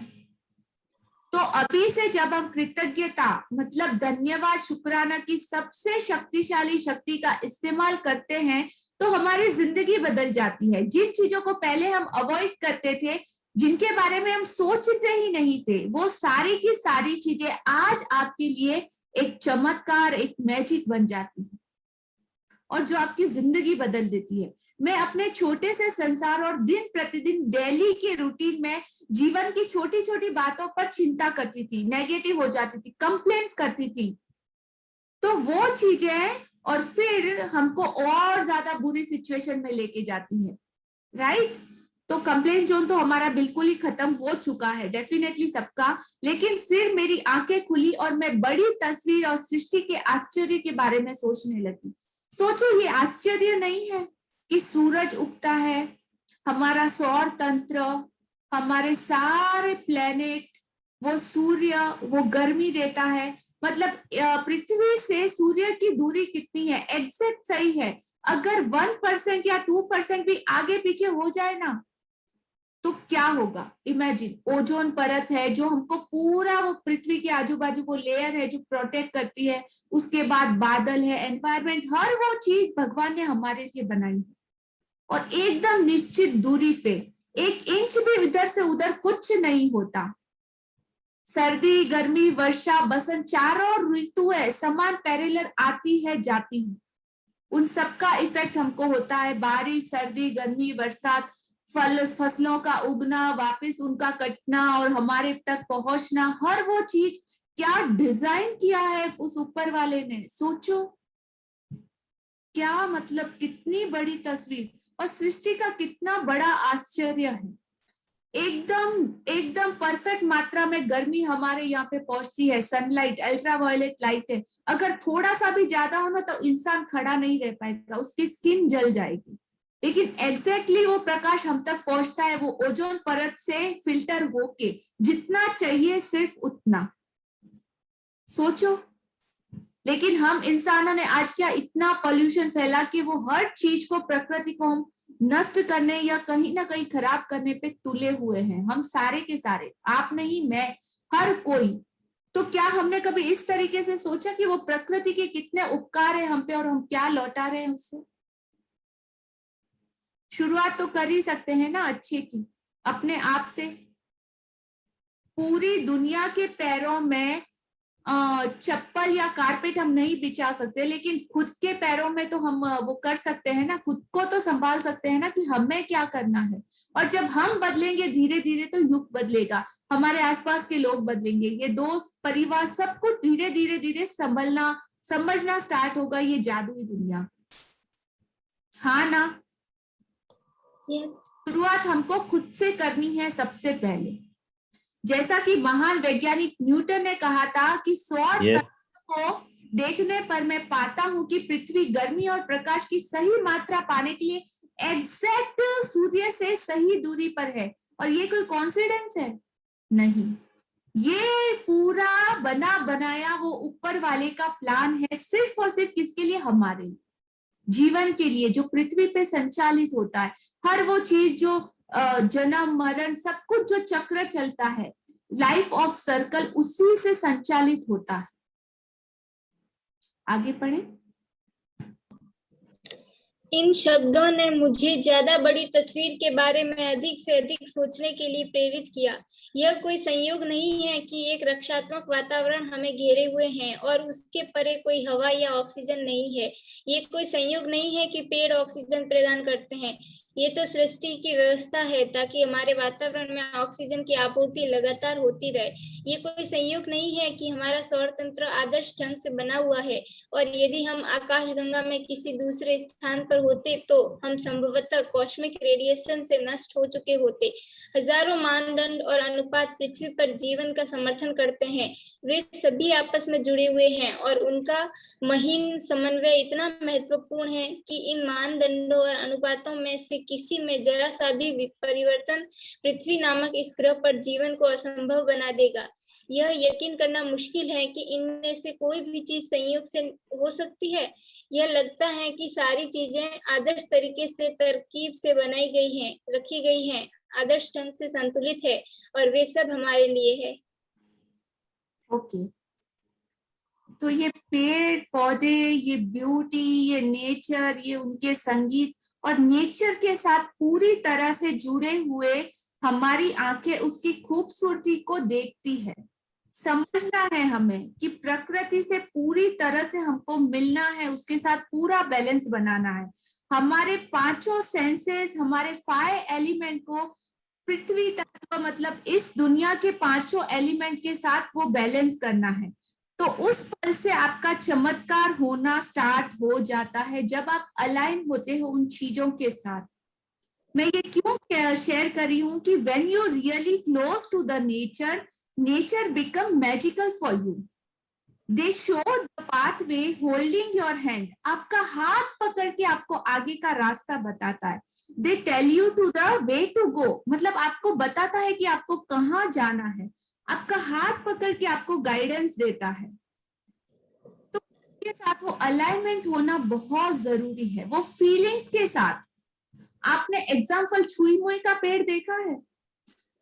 तो अभी से जब हम कृतज्ञता मतलब धन्यवाद शुक्राना की सबसे शक्तिशाली शक्ति का इस्तेमाल करते हैं, तो हमारी जिंदगी बदल जाती है। जिन चीजों को पहले हम अवॉइड करते थे, जिनके बारे में हम सोचते ही नहीं थे, वो सारी की सारी चीजें आज आपके लिए एक चमत्कार, एक मैजिक बन जाती है, और जो आपकी जिंदगी बदल देती है। मैं अपने छोटे से संसार और दिन प्रतिदिन डेली के रूटीन में जीवन की छोटी छोटी बातों पर चिंता करती थी, नेगेटिव हो जाती थी, कंप्लेंट्स करती थी, तो वो चीजें और फिर हमको और ज्यादा बुरी सिचुएशन में लेके जाती है, राइट। तो कंप्लेंट जोन तो हमारा बिल्कुल ही खत्म हो चुका है, डेफिनेटली सबका, लेकिन फिर मेरी आंखें खुली और मैं बड़ी तस्वीर और सृष्टि के आश्चर्य के बारे में सोचने लगी। सोचो, ये आश्चर्य नहीं है कि सूरज उगता है, हमारा सौर तंत्र, हमारे सारे प्लेनेट, वो सूर्य, वो गर्मी देता है, मतलब पृथ्वी से सूर्य की दूरी कितनी है, एग्जैक्ट सही है। अगर 1% या 2% भी आगे पीछे हो जाए ना, तो क्या होगा, इमेजिन। ओजोन परत है जो हमको पूरा, वो पृथ्वी के आजू बाजू वो लेयर है जो प्रोटेक्ट करती है, उसके बाद बादल है, एनवायरमेंट, हर वो चीज भगवान ने हमारे लिए बनाई है, और एकदम निश्चित दूरी पे, 1 इंच भी इधर से उधर कुछ नहीं होता। सर्दी, गर्मी, वर्षा, बसंत, चारों ऋतुएं समान पैरेलल आती है जाती है, उन सबका इफेक्ट हमको होता है। बारिश, सर्दी, गर्मी, बरसात, फसलों का उगना, वापस उनका कटना और हमारे तक पहुंचना, हर वो चीज क्या डिजाइन किया है उस ऊपर वाले ने, सोचो क्या मतलब, कितनी बड़ी तस्वीर, और सृष्टि का कितना बड़ा आश्चर्य है। एकदम परफेक्ट मात्रा में गर्मी हमारे यहाँ पे पहुंचती है, सनलाइट, अल्ट्रावायलेट लाइट है, अगर थोड़ा सा भी ज्यादा हो ना तो इंसान खड़ा नहीं रह पाएगा, उसकी स्किन जल जाएगी, लेकिन एग्जैक्टली वो प्रकाश हम तक पहुंचता है, वो ओजोन परत से फिल्टर होके, जितना चाहिए सिर्फ उतना, सोचो। लेकिन हम इंसानों ने आज क्या इतना पोल्यूशन फैला कि वो हर चीज को, प्रकृति को हम नष्ट करने या कहीं ना कहीं खराब करने पे तुले हुए हैं, हम सारे के सारे, आप नहीं, मैं, हर कोई। तो क्या हमने कभी इस तरीके से सोचा कि वो प्रकृति के कितने उपकार है हम पे और हम क्या लौटा रहे हैं उससे? शुरुआत तो कर ही सकते हैं ना अच्छे की, अपने आप से। पूरी दुनिया के पैरों में चप्पल या कारपेट हम नहीं बिछा सकते, लेकिन खुद के पैरों में तो हम वो कर सकते हैं ना, खुद को तो संभाल सकते हैं ना कि हमें क्या करना है। और जब हम बदलेंगे धीरे धीरे तो युग बदलेगा, हमारे आसपास के लोग बदलेंगे, ये दोस्त, परिवार, सब कुछ धीरे धीरे धीरे संभलना, समझना स्टार्ट होगा ये जादुई दुनिया। हाँ ना? शुरुआत हमको खुद से करनी है सबसे पहले। जैसा कि महान वैज्ञानिक न्यूटन ने कहा था कि सौर तंत्र को देखने पर मैं पाता हूं कि पृथ्वी गर्मी और प्रकाश की सही मात्रा पाने के लिए एग्जैक्ट सूर्य से सही दूरी पर है, और ये कोई कॉन्सिडेंस है? नहीं, ये पूरा बना बनाया वो ऊपर वाले का प्लान है, सिर्फ और सिर्फ किसके लिए? हमारे जीवन के लिए, जो पृथ्वी पे संचालित होता है, हर वो चीज जो जन्म मरण सब कुछ जो चक्र चलता है, लाइफ ऑफ सर्कल, उसी से संचालित होता है। आगे पढ़े। इन शब्दों ने मुझे ज्यादा बड़ी तस्वीर के बारे में अधिक से अधिक सोचने के लिए प्रेरित किया। यह कोई संयोग नहीं है कि एक रक्षात्मक वातावरण हमें घेरे हुए हैं और उसके परे कोई हवा या ऑक्सीजन नहीं है। ये कोई संयोग नहीं है कि पेड़ ऑक्सीजन प्रदान करते हैं। ये तो सृष्टि की व्यवस्था है ताकि हमारे वातावरण में ऑक्सीजन की आपूर्ति लगातार होती रहे। ये कोई संयोग नहीं है कि हमारा सौर तंत्र आदर्श ढंग से बना हुआ है और यदि हम आकाशगंगा में किसी दूसरे स्थान पर होते तो हम संभवतः कॉस्मिक रेडिएशन से नष्ट हो चुके होते। हजारों मानदंड और अनुपात पृथ्वी पर जीवन का समर्थन करते हैं। वे सभी आपस में जुड़े हुए हैं और उनका महीन समन्वय इतना महत्वपूर्ण है कि इन मानदंडों और अनुपातों में से किसी में जरा सा भी परिवर्तन पृथ्वी नामक इस ग्रह पर जीवन को असंभव बना देगा। यह यकीन करना मुश्किल है कि इनमें से कोई भी चीज संयोग से हो सकती है। यह लगता है कि सारी चीजें आदर्श तरीके से तरकीब से बनाई गई हैं, रखी गई हैं, आदर्श ढंग से संतुलित है और वे सब हमारे लिए है। ओके, तो ये पेड़ पौधे, ये ब्यूटी, ये नेचर, ये उनके संगीत और नेचर के साथ पूरी तरह से जुड़े हुए हमारी आंखें उसकी खूबसूरती को देखती है। समझना है हमें कि प्रकृति से पूरी तरह से हमको मिलना है, उसके साथ पूरा बैलेंस बनाना है। हमारे पांचों सेंसेस, हमारे 5 एलिमेंट को पृथ्वी तत्व मतलब इस दुनिया के पांचों एलिमेंट के साथ वो बैलेंस करना है। तो उस पल से आपका चमत्कार होना स्टार्ट हो जाता है जब आप अलाइन होते हो उन चीजों के साथ। मैं ये क्यों शेयर कर रही हूँ कि when you really close to the nature, nature become magical for you. They show the pathway holding your hand. आपका हाथ पकड़ के आपको आगे का रास्ता बताता है। They tell you to the way to go. मतलब आपको बताता है कि आपको कहाँ जाना है। आपका हाथ पकड़ के आपको गाइडेंस देता है। तो उसके साथ वो अलाइनमेंट होना बहुत जरूरी है, वो फीलिंग्स के साथ। आपने एग्जाम्पल छुई मुई का पेड़ देखा है?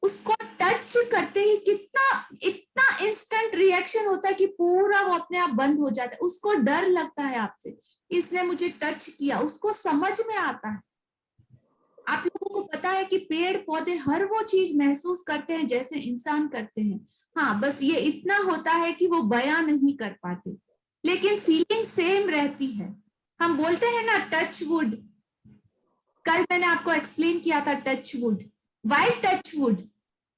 उसको टच करते ही इतना इंस्टेंट रिएक्शन होता है कि पूरा वो अपने आप बंद हो जाता है। उसको डर लगता है आपसे, इसने मुझे टच किया, उसको समझ में आता है। आप लोगों को पता है कि पेड़ पौधे हर वो चीज महसूस करते हैं जैसे इंसान करते हैं। हाँ, बस ये इतना होता है कि वो बयां नहीं कर पाते, लेकिन फीलिंग सेम रहती है। हम बोलते हैं ना टच वुड, कल मैंने आपको एक्सप्लेन किया था touch wood. Why touch wood?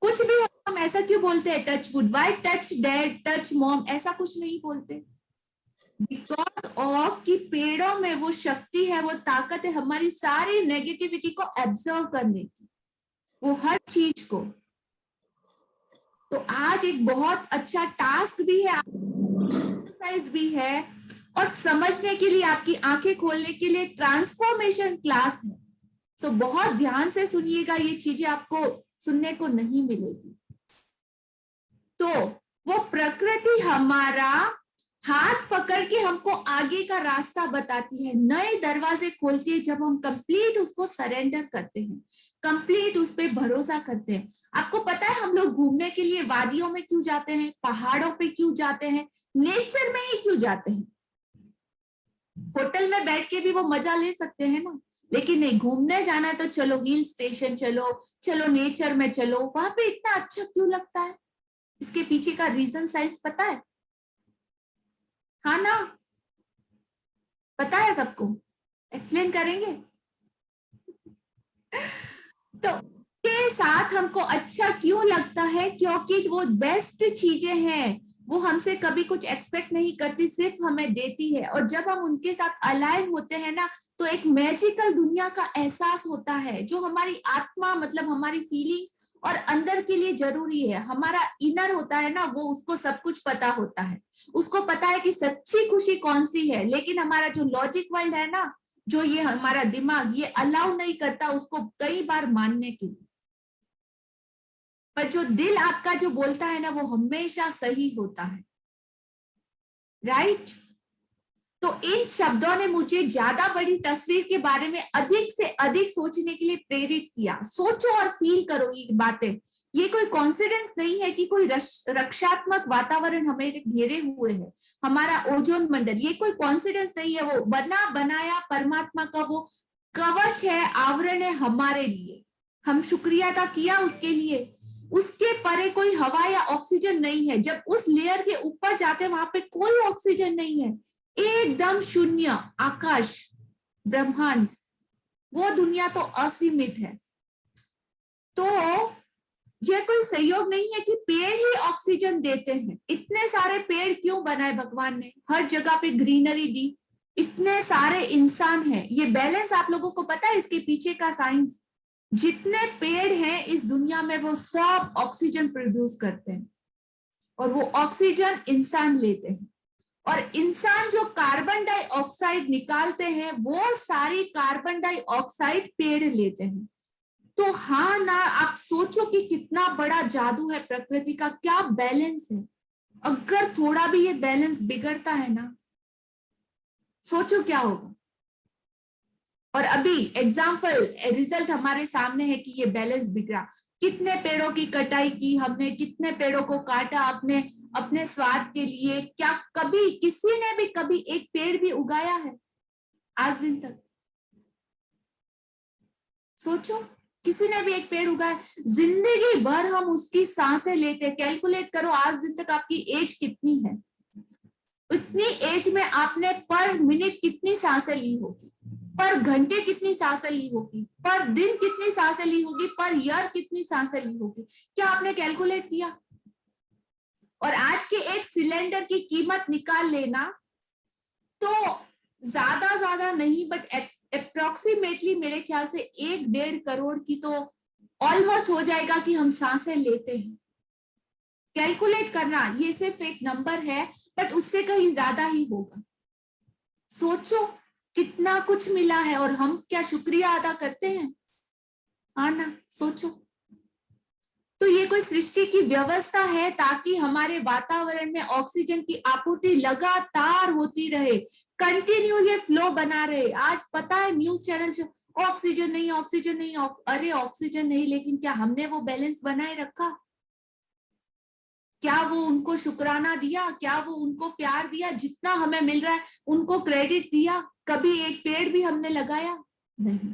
कुछ भी हो हम ऐसा क्यों बोलते हैं touch wood? Why touch dad, touch mom? ऐसा कुछ नहीं बोलते, बिकॉज ऑफ कि पेड़ों में वो शक्ति है, वो ताकत है हमारी सारी नेगेटिविटी को एब्जर्व करने की, वो हर चीज को। तो आज एक बहुत अच्छा टास्क भी है, एक्सरसाइज भी है और समझने के लिए, आपकी आंखें खोलने के लिए ट्रांसफॉर्मेशन क्लास है। सो बहुत ध्यान से सुनिएगा, ये चीजें आपको सुनने को नहीं मिलेगी। तो वो प्रकृति हमारा हाथ पकड़ के हमको आगे का रास्ता बताती है, नए दरवाजे खोलती है जब हम कंप्लीट उसको सरेंडर करते हैं, कंप्लीट उस पर भरोसा करते हैं। आपको पता है हम लोग घूमने के लिए वादियों में क्यों जाते हैं, पहाड़ों पे क्यों जाते हैं, नेचर में ही क्यों जाते हैं? होटल में बैठ के भी वो मजा ले सकते हैं ना, लेकिन नहीं, घूमने जाना है तो चलो हिल स्टेशन चलो, चलो नेचर में चलो। वहां पे इतना अच्छा क्यों लगता है? इसके पीछे का रीजन साइंस पता है? हाँ ना, पता है सबको? एक्सप्लेन करेंगे? तो के साथ हमको अच्छा क्यों लगता है? क्योंकि वो बेस्ट चीजें हैं, वो हमसे कभी कुछ एक्सपेक्ट नहीं करती, सिर्फ हमें देती है। और जब हम उनके साथ अलाइन होते हैं ना, तो एक मैजिकल दुनिया का एहसास होता है, जो हमारी आत्मा मतलब हमारी फीलिंग्स और अंदर के लिए जरूरी है। हमारा इनर होता है ना, वो उसको सब कुछ पता होता है, उसको पता है कि सच्ची खुशी कौन सी है। लेकिन हमारा जो लॉजिक वर्ल्ड है ना, जो ये हमारा दिमाग, ये अलाउ नहीं करता उसको कई बार मानने के लिए। पर जो दिल आपका जो बोलता है ना, वो हमेशा सही होता है, राइट? तो इन शब्दों ने मुझे ज्यादा बड़ी तस्वीर के बारे में अधिक से अधिक सोचने के लिए प्रेरित किया। सोचो और फील करो ये बातें, ये कोई कॉन्सिडेंस नहीं है कि कोई रक्षात्मक वातावरण हमें घेरे हुए है, हमारा ओजोन मंडल, ये कोई कॉन्सिडेंस नहीं है। वो बना बनाया परमात्मा का वो कवच है, आवरण है हमारे लिए। हम शुक्रिया अदा किया उसके लिए। उसके परे कोई हवा या ऑक्सीजन नहीं है। जब उस लेयर के ऊपर जाते वहां पे कोई ऑक्सीजन नहीं है, एकदम शून्य आकाश, ब्रह्मांड, वो दुनिया तो असीमित है। तो यह कोई संयोग नहीं है कि पेड़ ही ऑक्सीजन देते हैं। इतने सारे पेड़ क्यों बनाए भगवान ने, हर जगह पे ग्रीनरी दी, इतने सारे इंसान हैं। ये बैलेंस आप लोगों को पता है इसके पीछे का साइंस? जितने पेड़ हैं इस दुनिया में वो सब ऑक्सीजन प्रोड्यूस करते हैं और वो ऑक्सीजन इंसान लेते हैं। और इंसान जो कार्बन डाइऑक्साइड निकालते हैं वो सारी कार्बन डाइऑक्साइड पेड़ लेते हैं। तो हाँ ना, आप सोचो कि कितना बड़ा जादू है प्रकृति का, क्या बैलेंस है। अगर थोड़ा भी ये बैलेंस बिगड़ता है ना, सोचो क्या होगा। और अभी एग्जाम्पल रिजल्ट हमारे सामने है कि ये बैलेंस बिगड़ा। कितने पेड़ों की कटाई की हमने, कितने पेड़ों को काटा आपने अपने स्वार्थ के लिए। क्या कभी किसी ने भी कभी एक पेड़ भी उगाया है आज दिन तक? सोचो, किसी ने भी एक पेड़ उगाया? जिंदगी भर हम उसकी सांसें लेते। कैलकुलेट करो आज दिन तक आपकी एज कितनी है। इतनी एज में आपने पर मिनट कितनी सांसें ली होगी, पर घंटे कितनी सांसें ली होगी, पर दिन कितनी सांसें ली होगी, पर ईयर कितनी सांसें ली होगी। क्या आपने कैलकुलेट किया? और आज के एक सिलेंडर की कीमत निकाल लेना तो ज्यादा नहीं बट अप्रोक्सीमेटली मेरे ख्याल से 1-1.5 करोड़ की तो ऑलमोस्ट हो जाएगा कि हम सांसें लेते हैं। कैलकुलेट करना, ये सिर्फ एक नंबर है बट उससे कहीं ज्यादा ही होगा। सोचो कितना कुछ मिला है और हम क्या शुक्रिया अदा करते हैं? हाँ ना, सोचो। तो ये कोई सृष्टि की व्यवस्था है ताकि हमारे वातावरण में ऑक्सीजन की आपूर्ति लगातार होती रहे, कंटिन्यू ये फ्लो बना रहे। आज पता है न्यूज चैनल ऑक्सीजन नहीं, ऑक्सीजन नहीं, अरे ऑक्सीजन नहीं, लेकिन क्या हमने वो बैलेंस बनाए रखा? क्या वो उनको शुक्राना दिया? क्या वो उनको प्यार दिया? जितना हमें मिल रहा है उनको क्रेडिट दिया? कभी एक पेड़ भी हमने लगाया? नहीं।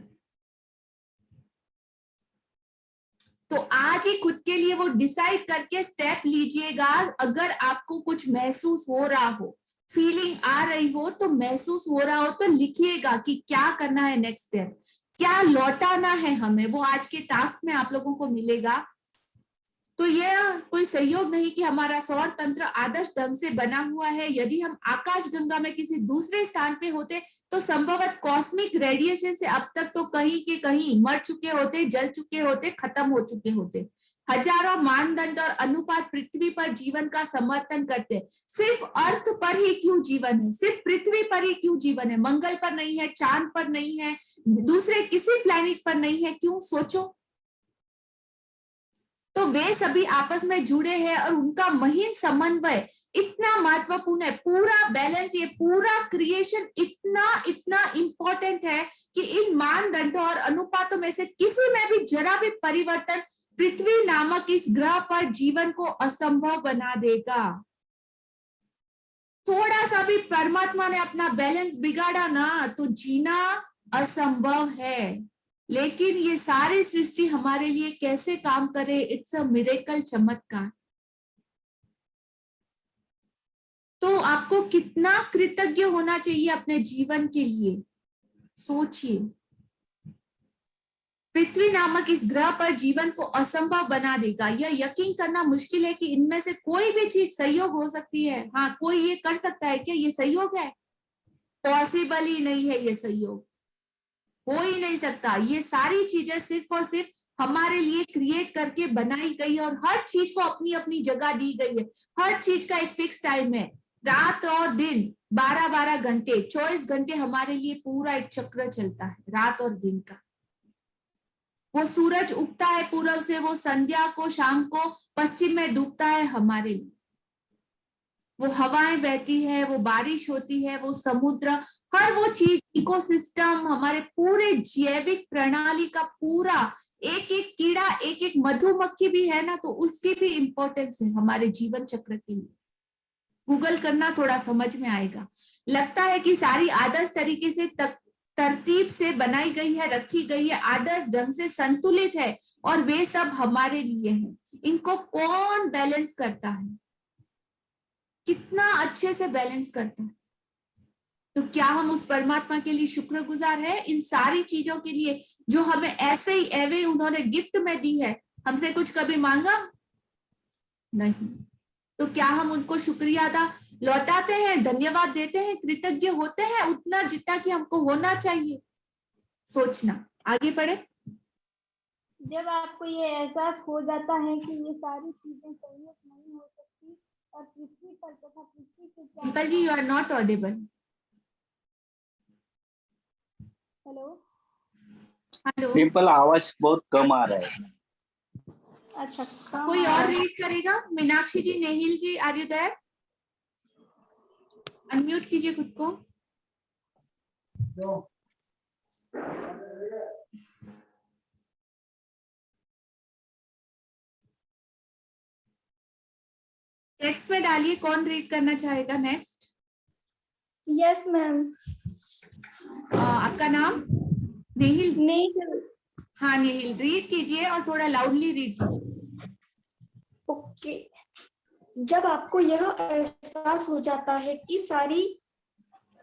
तो आज ही खुद के लिए वो डिसाइड करके स्टेप लीजिएगा। अगर आपको कुछ महसूस हो रहा हो, फीलिंग आ रही हो, तो महसूस हो रहा हो तो लिखिएगा कि क्या करना है नेक्स्ट स्टेप, क्या लौटाना है हमें। वो आज के टास्क में आप लोगों को मिलेगा। तो यह कोई सहयोग नहीं कि हमारा सौर तंत्र आदर्श ढंग से बना हुआ है। यदि हम आकाश गंगा में किसी दूसरे स्थान पे होते तो संभवतः कॉस्मिक रेडिएशन से अब तक तो कहीं के कहीं मर चुके होते, जल चुके होते, खत्म हो चुके होते। हजारों मानदंड और अनुपात पृथ्वी पर जीवन का समर्थन करते। सिर्फ अर्थ पर ही क्यों जीवन है? सिर्फ पृथ्वी पर ही क्यों जीवन है? मंगल पर नहीं है, चांद पर नहीं है, दूसरे किसी प्लैनेट पर नहीं है, क्यों? सोचो। तो वे सभी आपस में जुड़े हैं और उनका महीन समन्वय इतना महत्वपूर्ण है। पूरा बैलेंस, ये पूरा क्रिएशन इतना इंपॉर्टेंट है कि इन मानदंडों और अनुपातों में से किसी में भी जरा भी परिवर्तन पृथ्वी नामक इस ग्रह पर जीवन को असंभव बना देगा। थोड़ा सा भी परमात्मा ने अपना बैलेंस बिगाड़ा ना तो जीना असंभव है। लेकिन ये सारी सृष्टि हमारे लिए कैसे काम करे, इट्स अ मिरेकल, चमत्कार। तो आपको कितना कृतज्ञ होना चाहिए अपने जीवन के लिए, सोचिए। पृथ्वी नामक इस ग्रह पर जीवन को असंभव बना देगा। यह यकीन करना मुश्किल है कि इनमें से कोई भी चीज सहयोग हो सकती है। हाँ, कोई ये कर सकता है क्या? ये सहयोग है? पॉसिबल ही नहीं है, ये सहयोग हो ही नहीं सकता। ये सारी चीजें सिर्फ और सिर्फ हमारे लिए क्रिएट करके बनाई गई है और हर चीज को अपनी अपनी जगह दी गई है। हर चीज का एक फिक्स टाइम है। रात और दिन 12-12 घंटे, 24 घंटे हमारे लिए पूरा एक चक्र चलता है रात और दिन का। वो सूरज उगता है पूरब से, वो संध्या को, शाम को पश्चिम में डूबता है हमारे लिए। वो हवाएं बहती है, वो बारिश होती है, वो समुद्र, हर वो चीज, इकोसिस्टम, हमारे पूरे जैविक प्रणाली का पूरा एक एक कीड़ा, एक एक मधुमक्खी भी है ना, तो उसकी भी इम्पोर्टेंस है हमारे जीवन चक्र के लिए। गूगल करना, थोड़ा समझ में आएगा। लगता है कि सारी आदर्श तरीके से तरतीब से बनाई गई है, रखी गई है, आदर्श ढंग से संतुलित है, और वे सब हमारे लिए हैं। इनको कौन बैलेंस करता है? कितना अच्छे से बैलेंस करता है। तो क्या हम उस परमात्मा के लिए शुक्रगुजार है इन सारी चीजों के लिए जो हमें ऐसे ही एवे उन्होंने गिफ्ट में दी है? हमसे कुछ कभी मांगा नहीं। तो क्या हम उनको शुक्रिया अदा लौटाते हैं, धन्यवाद देते हैं, कृतज्ञ होते हैं उतना जितना कि हमको होना चाहिए? सोचना। आगे बढ़े। जब आपको ये एहसास हो जाता है कि ये सारी चीजें संयोग नहीं हो सकती और पृथ्वी पर तथा पृथ्वी के Dimple ji, you are not audible. Hello hello, Dimple, आवाज बहुत कम आ रहा है। अच्छा, कोई और रीड करेगा? मीनाक्षी जी, नेहिल जी, आर यू देयर? अनम्यूट कीजिए खुद को। टेक्स्ट में डालिए, कौन रीड करना चाहेगा नेक्स्ट? Yes ma'am. आपका नाम? नेहिल? नहीं। हाँ नेहिल, रीड कीजिए और थोड़ा लाउडली रीड कीजिए। ओके। जब आपको यह एहसास हो जाता है कि सारी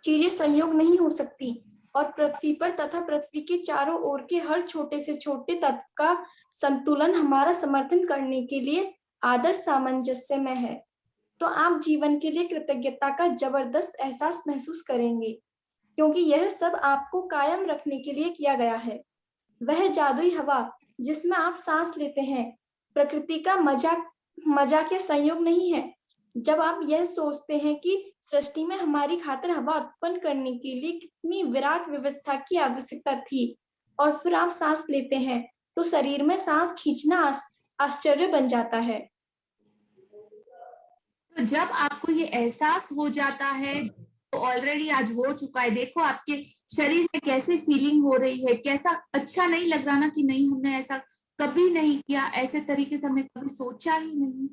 चीजें संयोग नहीं हो सकती और पृथ्वी पर तथा पृथ्वी के चारों ओर के हर छोटे से छोटे तत्व का संतुलन हमारा समर्थन करने के लिए आदर्श सामंजस्य में है, तो आप जीवन के लिए कृतज्ञता का जबरदस्त एहसास महसूस करेंगे, क्योंकि यह सब आपको कायम रखने के लिए किया गया है। वह जादुई हवा जिसमें आप सांस लेते हैं प्रकृति का मजाक या संयोग नहीं है। जब आप यह सोचते हैं कि सृष्टि में हमारी खातिर हवा उत्पन्न करने के लिए कितनी विराट व्यवस्था की आवश्यकता थी, और फिर आप सांस लेते हैं तो शरीर में सांस खींचना आश्चर्य बन जाता है। तो जब आपको ये एहसास हो जाता है, तो ऑलरेडी आज हो चुका है, देखो आपके शरीर में कैसे फीलिंग हो रही है, कैसा अच्छा नहीं लग रहा ना कि नहीं हमने ऐसा कभी नहीं किया, ऐसे तरीके से हमने कभी सोचा ही नहीं।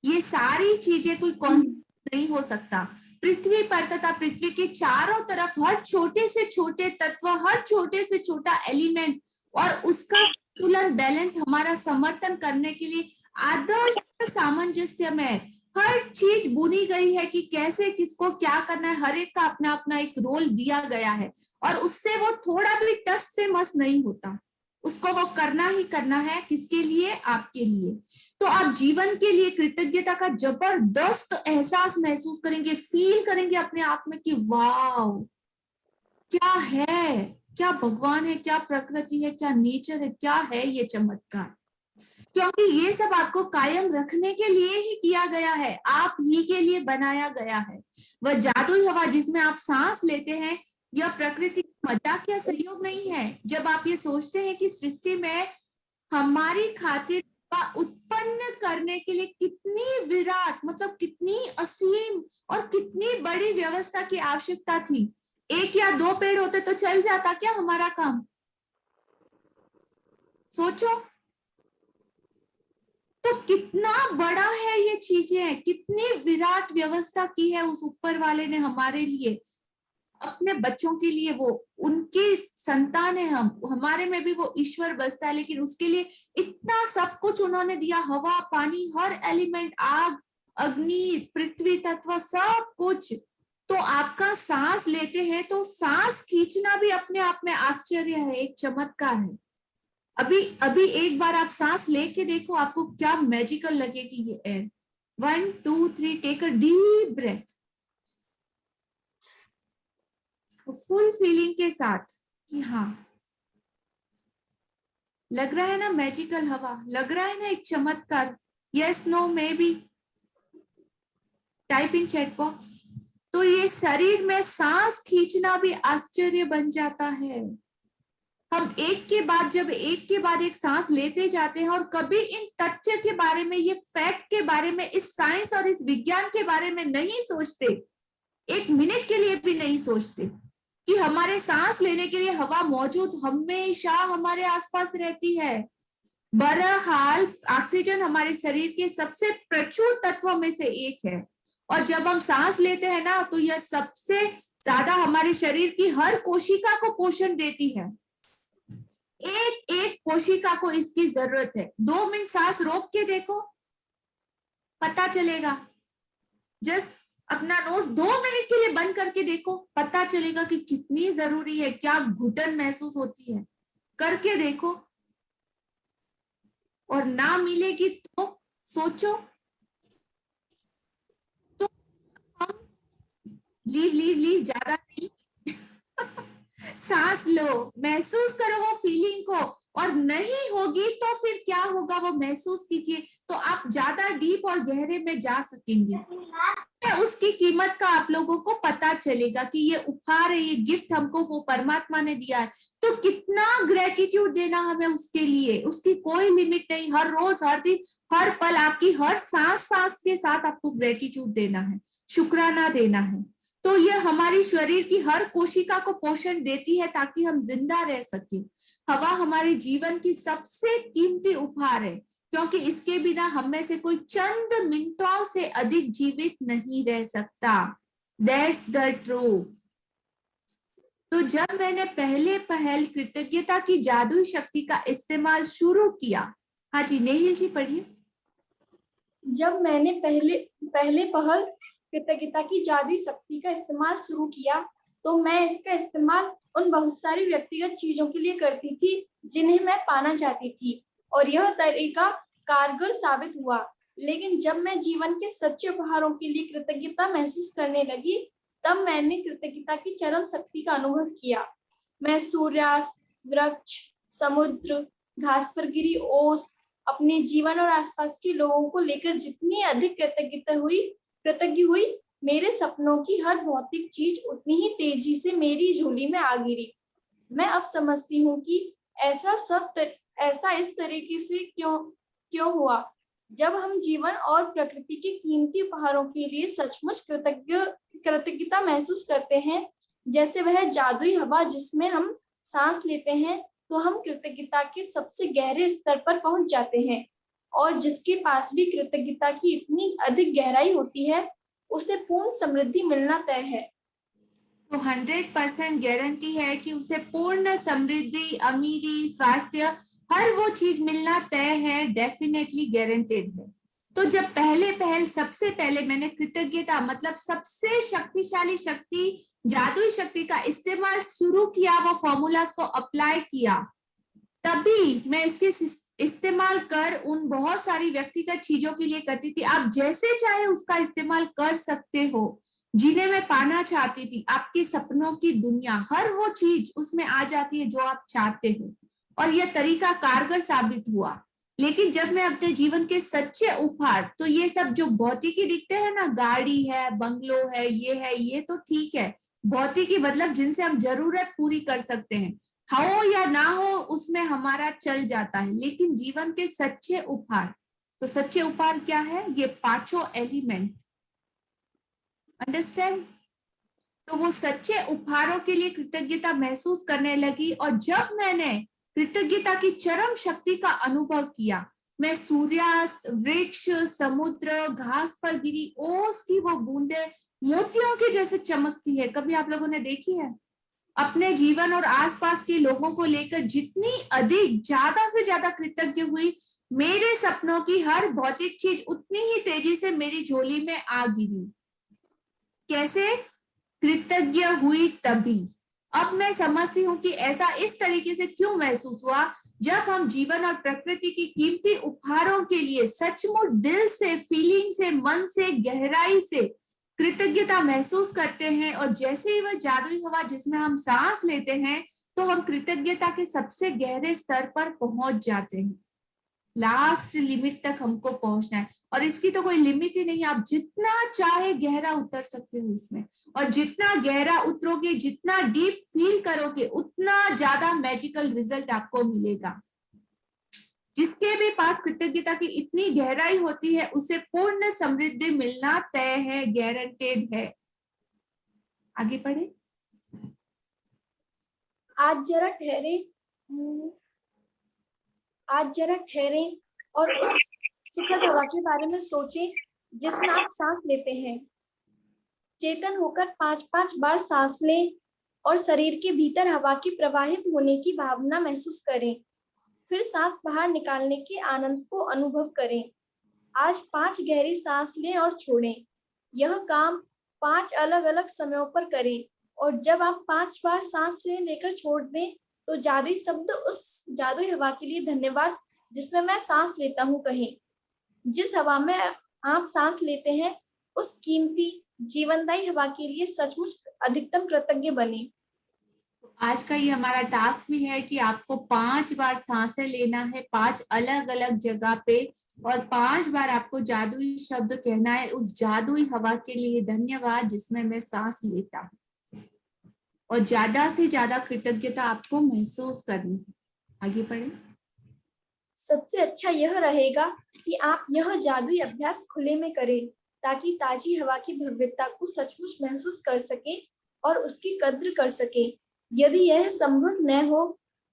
ये सारी चीजें कोई कॉन्सेप्ट नहीं हो सकता। पृथ्वी पर तथा पृथ्वी के चारों तरफ हर छोटे से छोटे तत्व, हर छोटे से छोटा एलिमेंट और उसका संतुलन, बैलेंस हमारा समर्थन करने के लिए आदर्श सामंजस्य में हर चीज बुनी गई है कि कैसे किसको क्या करना है। हर एक का अपना अपना एक रोल दिया गया है और उससे वो थोड़ा भी टस से मस नहीं होता, उसको वो करना ही करना है। किसके लिए? आपके लिए। तो आप जीवन के लिए कृतज्ञता का जबरदस्त एहसास महसूस करेंगे, फील करेंगे अपने आप में कि वाह क्या है, क्या भगवान है, क्या प्रकृति है, क्या नेचर है, क्या है ये चमत्कार। क्योंकि ये सब आपको कायम रखने के लिए ही किया गया है, आप ही के लिए बनाया गया है। वह जादुई हवा जिसमें आप सांस लेते हैं, यह प्रकृति का मजाक या सहयोग नहीं है। जब आप ये सोचते हैं कि सृष्टि में हमारी खातिर उत्पन्न करने के लिए कितनी विराट, मतलब कितनी असीम और कितनी बड़ी व्यवस्था की आवश्यकता थी। एक या दो पेड़ होते तो चल जाता क्या हमारा काम? सोचो तो कितना बड़ा है ये चीजें, कितनी विराट व्यवस्था की है उस ऊपर वाले ने हमारे लिए, अपने बच्चों के लिए। वो उनकी संतान है हम, हमारे में भी वो ईश्वर बसता है, लेकिन उसके लिए इतना सब कुछ उन्होंने दिया, हवा, पानी, हर एलिमेंट, आग, अग्नि, पृथ्वी तत्व, सब कुछ। तो आपका सांस लेते हैं तो सांस खींचना भी अपने आप में आश्चर्य है, एक चमत्कार है। अभी एक बार आप सांस लेके देखो, आपको क्या मैजिकल लगेगी ये air. 1 2 3 take a deep breath, full feeling के साथ कि हाँ लग रहा है ना मैजिकल हवा, लग रहा है ना एक चमत्कार। Yes, no, maybe, type in chat box. तो ये शरीर में सांस खींचना भी आश्चर्य बन जाता है। हम एक के बाद एक सांस लेते जाते हैं और कभी इन तथ्य के बारे में, ये फैक्ट के बारे में, इस साइंस और इस विज्ञान के बारे में नहीं सोचते, एक मिनट के लिए भी नहीं सोचते कि हमारे सांस लेने के लिए हवा मौजूद हमेशा हमारे आसपास रहती है। बहरहाल ऑक्सीजन हमारे शरीर के सबसे प्रचुर तत्वों में से एक है, और जब हम सांस लेते हैं ना तो यह सबसे ज्यादा हमारे शरीर की हर कोशिका को पोषण देती है। एक एक कोशिका को इसकी जरूरत है। 2 मिनट सांस रोक के देखो, पता चलेगा। जस्ट अपना नोज 2 मिनट के लिए बंद करके देखो, पता चलेगा कि कितनी जरूरी है, क्या घुटन महसूस होती है। करके देखो, और ना मिलेगी तो सोचो। तो हम लीव ज्यादा नहीं सांस लो, महसूस करो वो फीलिंग को, और नहीं होगी तो फिर क्या होगा वो महसूस कीजिए, तो आप ज्यादा डीप और गहरे में जा सकेंगे। उसकी कीमत का आप लोगों को पता चलेगा कि ये उपहार है, ये गिफ्ट हमको वो परमात्मा ने दिया है, तो कितना ग्रेटिट्यूड देना हमें उसके लिए। उसकी कोई लिमिट नहीं। हर रोज, हर दिन, हर पल, आपकी हर सांस के साथ आपको ग्रेटिट्यूड देना है, शुक्राना देना है। तो ये हमारी शरीर की हर कोशिका को पोषण देती है ताकि हम जिंदा रह सके। हवा हमारे जीवन की सबसे कीमती उपहार है, क्योंकि इसके बिना हम में से कोई चंद मिनटों से अधिक जीवित नहीं रह सकता। That's the truth। तो जब मैंने पहल कृतज्ञता की जादुई शक्ति का इस्तेमाल शुरू किया। हाँ जी, नेहिल जी पढ़िए। जब मैंने पहले पहल कृतज्ञता की जादुई शक्ति का इस्तेमाल शुरू किया, तो मैं इसका इस्तेमाल उन बहुत सारी व्यक्तिगत चीजों के लिए करती थी जिन्हें मैं पाना चाहती थी, और यह तरीका कारगर साबित हुआ। लेकिन जब मैं जीवन के सच्चे उपहारों के लिए कृतज्ञता महसूस करने लगी, तब मैंने कृतज्ञता की चरम शक्ति का अनुभव किया। मैं सूर्यास्त, वृक्ष, समुद्र, घास पर गिरी ओस, अपने जीवन और आसपास के लोगों को लेकर जितनी अधिक कृतज्ञ हुई, मेरे सपनों की हर भौतिक चीज उतनी ही तेजी से मेरी झोली में आ गिरी। मैं अब समझती हूँ कि ऐसा इस तरीके से क्यों हुआ। जब हम जीवन और प्रकृति के कीमती उपहारों के लिए सचमुच कृतज्ञता महसूस करते हैं, जैसे वह जादुई हवा जिसमें हम सांस लेते हैं, तो हम कृतज्ञता के सबसे गहरे स्तर पर पहुंच जाते हैं, और जिसके पास भी कृतज्ञता की इतनी अधिक गहराई होती है, उसे पूर्ण समृद्धि मिलना तय है। तो 100% गारंटी है कि उसे पूर्ण समृद्धि, अमीरी, स्वास्थ्य, हर वो चीज मिलना तय है, डेफिनेटली गारंटेड है। तो जब सबसे पहले मैंने कृतज्ञता मतलब सबसे शक्तिशाली शक्ति, जादुई शक्ति का इस्तेमाल शुरू किया, वो फॉर्मूलाज को अप्लाई किया, तभी मैं इसके इस्तेमाल कर उन बहुत सारी व्यक्तिगत चीजों के लिए करती थी। आप जैसे चाहे उसका इस्तेमाल कर सकते हो जिन्हें मैं पाना चाहती थी। आपके सपनों की दुनिया, हर वो चीज उसमें आ जाती है जो आप चाहते हो, और यह तरीका कारगर साबित हुआ। लेकिन जब मैं अपने जीवन के सच्चे उपहार, तो ये सब जो भौतिकी दिखते हैं ना, गाड़ी है, बंगलो है, ये तो ठीक है, भौतिकी मतलब जिनसे हम जरूरत पूरी कर सकते हैं, हो या ना हो उसमें हमारा चल जाता है। लेकिन जीवन के सच्चे उपहार, तो सच्चे उपहार क्या है? ये 5 एलिमेंट, अंडरस्टैंड? तो वो सच्चे उपहारों के लिए कृतज्ञता महसूस करने लगी, और जब मैंने कृतज्ञता की चरम शक्ति का अनुभव किया, मैं सूर्यास्त, वृक्ष, समुद्र, घास पर गिरी ओस की वो बूंदे मोतियों के जैसे चमकती है। कभी आप लोगों ने देखी है? अपने जीवन और आसपास के लोगों को लेकर जितनी अधिक, ज्यादा से ज्यादा कृतज्ञ हुई, मेरे सपनों की हर भौतिक चीज उतनी ही तेजी से मेरी झोली में आ गिरी। कैसे? कृतज्ञ हुई तभी। अब मैं समझती हूँ कि ऐसा इस तरीके से क्यों महसूस हुआ, जब हम जीवन और प्रकृति की कीमती उपहारों के लिए सचमुच दिल से, फीलिंग से, मन से, गहराई से कृतज्ञता महसूस करते हैं, और जैसे ही वह जादुई हवा जिसमें हम सांस लेते हैं, तो हम कृतज्ञता के सबसे गहरे स्तर पर पहुंच जाते हैं। लास्ट लिमिट तक हमको पहुंचना है, और इसकी तो कोई लिमिट ही नहीं। आप जितना चाहे गहरा उतर सकते हो इसमें, और जितना गहरा उतरोगे, जितना डीप फील करोगे, उतना ज्यादा मैजिकल रिजल्ट आपको मिलेगा। जिसके भी पास कृतज्ञता की इतनी गहराई होती है, उसे पूर्ण समृद्धि मिलना तय है, गारंटेड है। आगे पढ़े। आज जरा ठहरे। आज जरा ठहरें और उस सुखद हवा के बारे में सोचें जिसमें आप सांस लेते हैं। चेतन होकर 5-5 बार सांस लें और शरीर के भीतर हवा के प्रवाहित होने की भावना महसूस करें। फिर सांस बाहर निकालने के आनंद को अनुभव करें। आज 5 गहरी सांस लें और छोड़ें। यह काम 5 अलग-अलग समयों पर करें और जब आप 5 बार सांस लेकर छोड़ दें तो जादुई शब्द उस जादुई हवा के लिए धन्यवाद जिसमें मैं सांस लेता हूँ कहें। जिस हवा में आप सांस लेते हैं उस कीमती जीवनदायी हवा के लिए सचमुच अधिकतम कृतज्ञ बने। आज का ये हमारा टास्क भी है कि आपको 5 बार सांसें लेना है, 5 अलग अलग जगह पे, और 5 बार आपको जादुई शब्द कहना है उस जादुई हवा के लिए धन्यवाद जिसमें मैं सांस लेता हूँ, और ज्यादा से ज्यादा कृतज्ञता आपको महसूस करनी है। आगे बढ़े। सबसे अच्छा यह रहेगा कि आप यह जादुई अभ्यास खुले में करें ताकि ताजी हवा की भव्यता को सचमुच महसूस कर सके और उसकी कद्र कर सके। यदि यह संभव न हो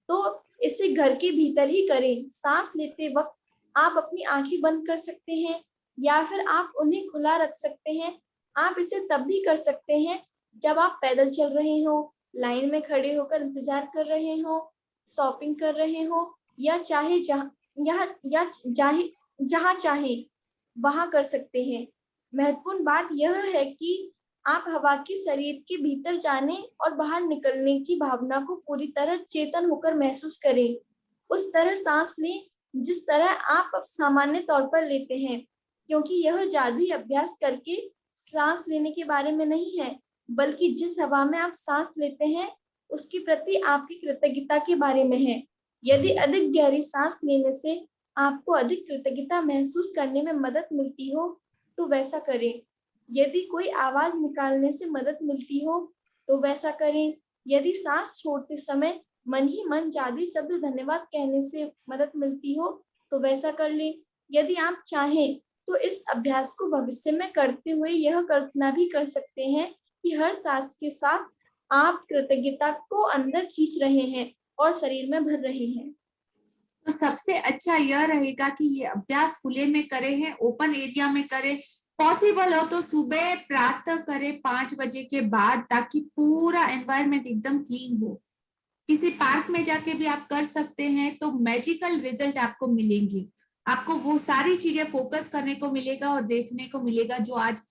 तो इसे घर के भीतर ही करें। सांस लेते वक्त आप अपनी आंखें बंद कर सकते हैं या फिर आप उन्हें खुला रख सकते हैं। आप इसे तब भी कर सकते हैं जब आप पैदल चल रहे हो, लाइन में खड़े होकर इंतजार कर रहे हो, शॉपिंग कर रहे हो, या चाहे जहाँ चाहे वहां कर सकते हैं। महत्वपूर्ण बात यह है कि आप हवा के शरीर के भीतर जाने और बाहर निकलने की भावना को पूरी तरह चेतन होकर महसूस करें। उस तरह सांस लें जिस तरह आप सामान्य तौर पर लेते हैं, क्योंकि यह जादुई अभ्यास करके सांस लेने के बारे में नहीं है, बल्कि जिस हवा में आप सांस लेते हैं उसके प्रति आपकी कृतज्ञता के बारे में है। यदि अधिक गहरी सांस लेने से आपको अधिक कृतज्ञता महसूस करने में मदद मिलती हो तो वैसा करें। यदि कोई आवाज निकालने से मदद मिलती हो तो वैसा करें। यदि सांस छोड़ते समय मन ही मन जादुई शब्द धन्यवाद कहने से मदद मिलती हो तो वैसा कर लें। यदि आप चाहें तो इस अभ्यास को भविष्य में करते हुए यह कल्पना भी कर सकते हैं कि हर सांस के साथ आप कृतज्ञता को अंदर खींच रहे हैं और शरीर में भर रहे हैं। तो सबसे अच्छा यह रहेगा कि ये अभ्यास खुले में करें, हैं ओपन एरिया में करें। पॉसिबल हो तो सुबह प्रातः करें 5 बजे के बाद, ताकि पूरा एनवायरनमेंट एकदम क्लीन हो। किसी पार्क में जाके भी आप कर सकते हैं तो मैजिकल रिजल्ट आपको मिलेंगे। आपको वो सारी चीजें फोकस करने को मिलेगा और देखने को मिलेगा जो आज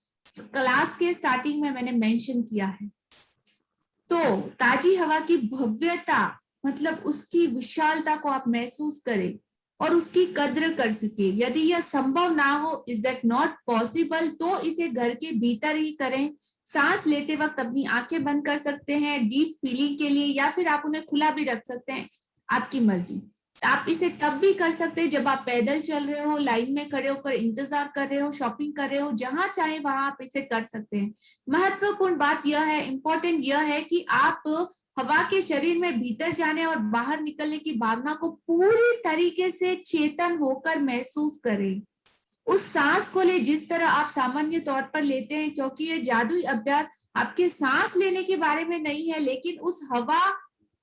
क्लास के स्टार्टिंग में मैंने मेंशन किया है। तो ताजी हवा की भव्यता मतलब उसकी विशालता को आप महसूस करें और उसकी कद्र कर सके। यदि यह संभव ना हो, इज दैट नॉट पॉसिबल, तो इसे घर के भीतर ही करें। सांस लेते वक्त अपनी आंखें बंद कर सकते हैं डीप फीलिंग के लिए, या फिर आप उन्हें खुला भी रख सकते हैं, आपकी मर्जी। आप इसे तब भी कर सकते हैं जब आप पैदल चल रहे हो, लाइन में खड़े होकर इंतजार कर रहे हो, शॉपिंग कर रहे हो, जहां चाहे वहां आप इसे कर सकते हैं। महत्वपूर्ण बात यह है, इंपॉर्टेंट यह है कि आप हवा के शरीर में भीतर जाने और बाहर निकलने की भावना को पूरी तरीके से चेतन होकर महसूस करें। उस सांस को ले जिस तरह आप सामान्य तौर पर लेते हैं, क्योंकि ये जादुई अभ्यास आपके सांस लेने के बारे में नहीं है, लेकिन उस हवा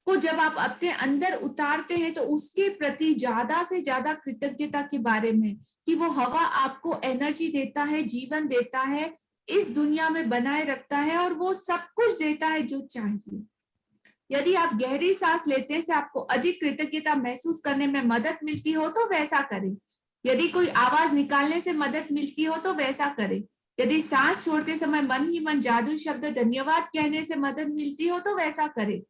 को जब आप अपने अंदर उतारते हैं तो उसके प्रति ज्यादा से ज्यादा कृतज्ञता के बारे में, कि वो हवा आपको एनर्जी देता है, जीवन देता है, इस दुनिया में बनाए रखता है और वो सब कुछ देता है जो चाहिए। यदि आप गहरी सांस लेने से आपको अधिक कृतज्ञता महसूस करने में मदद मिलती हो तो वैसा करें। यदि कोई आवाज निकालने से मदद मिलती हो तो वैसा करें। यदि सांस छोड़ते समय मन ही मन जादुई शब्द धन्यवाद कहने से मदद मिलती हो तो वैसा करें।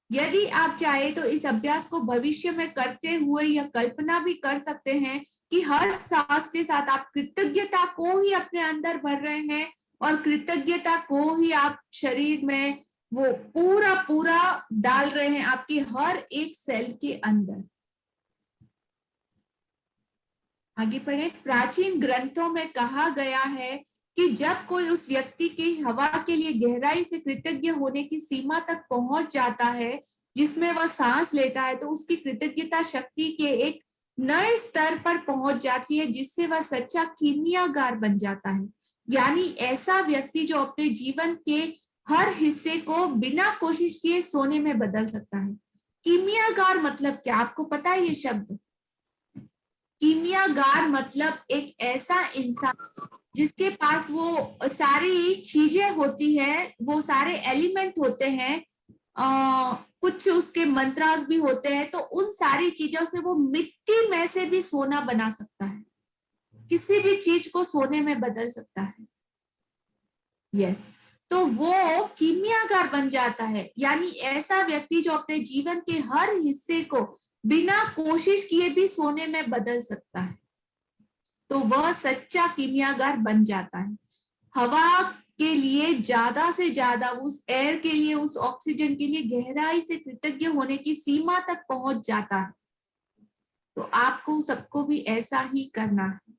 यदि आप चाहे तो इस अभ्यास को भविष्य में करते हुए यह कल्पना भी कर सकते हैं कि हर सांस के साथ आप कृतज्ञता को ही अपने अंदर भर रहे हैं और कृतज्ञता को ही आप शरीर में वो पूरा डाल रहे हैं, आपके हर एक सेल के अंदर। आगे पढ़े। प्राचीन ग्रंथों में कहा गया है कि जब कोई उस व्यक्ति की हवा के लिए गहराई से कृतज्ञ होने की सीमा तक पहुंच जाता है जिसमें वह सांस लेता है, तो उसकी कृतज्ञता शक्ति के एक नए स्तर पर पहुंच जाती है जिससे वह सच्चा कीमियागार बन जाता है। यानी ऐसा व्यक्ति जो अपने जीवन के हर हिस्से को बिना कोशिश किए सोने में बदल सकता है। कीमियागार मतलब क्या, आपको पता है ये शब्द? कीमियागार मतलब एक ऐसा इंसान जिसके पास वो सारी चीजें होती है, वो सारे एलिमेंट होते हैं, कुछ उसके मंत्रास भी होते हैं, तो उन सारी चीजों से वो मिट्टी में से भी सोना बना सकता है, किसी भी चीज को सोने में बदल सकता है। यस, तो वो कीमियागार बन जाता है, यानी ऐसा व्यक्ति जो अपने जीवन के हर हिस्से को बिना कोशिश किए भी सोने में बदल सकता है, तो वह सच्चा कीमियागार बन जाता है। हवा के लिए ज्यादा से ज्यादा, उस एयर के लिए, उस ऑक्सीजन के लिए गहराई से कृतज्ञ होने की सीमा तक पहुंच जाता है। तो आपको सबको भी ऐसा ही करना है।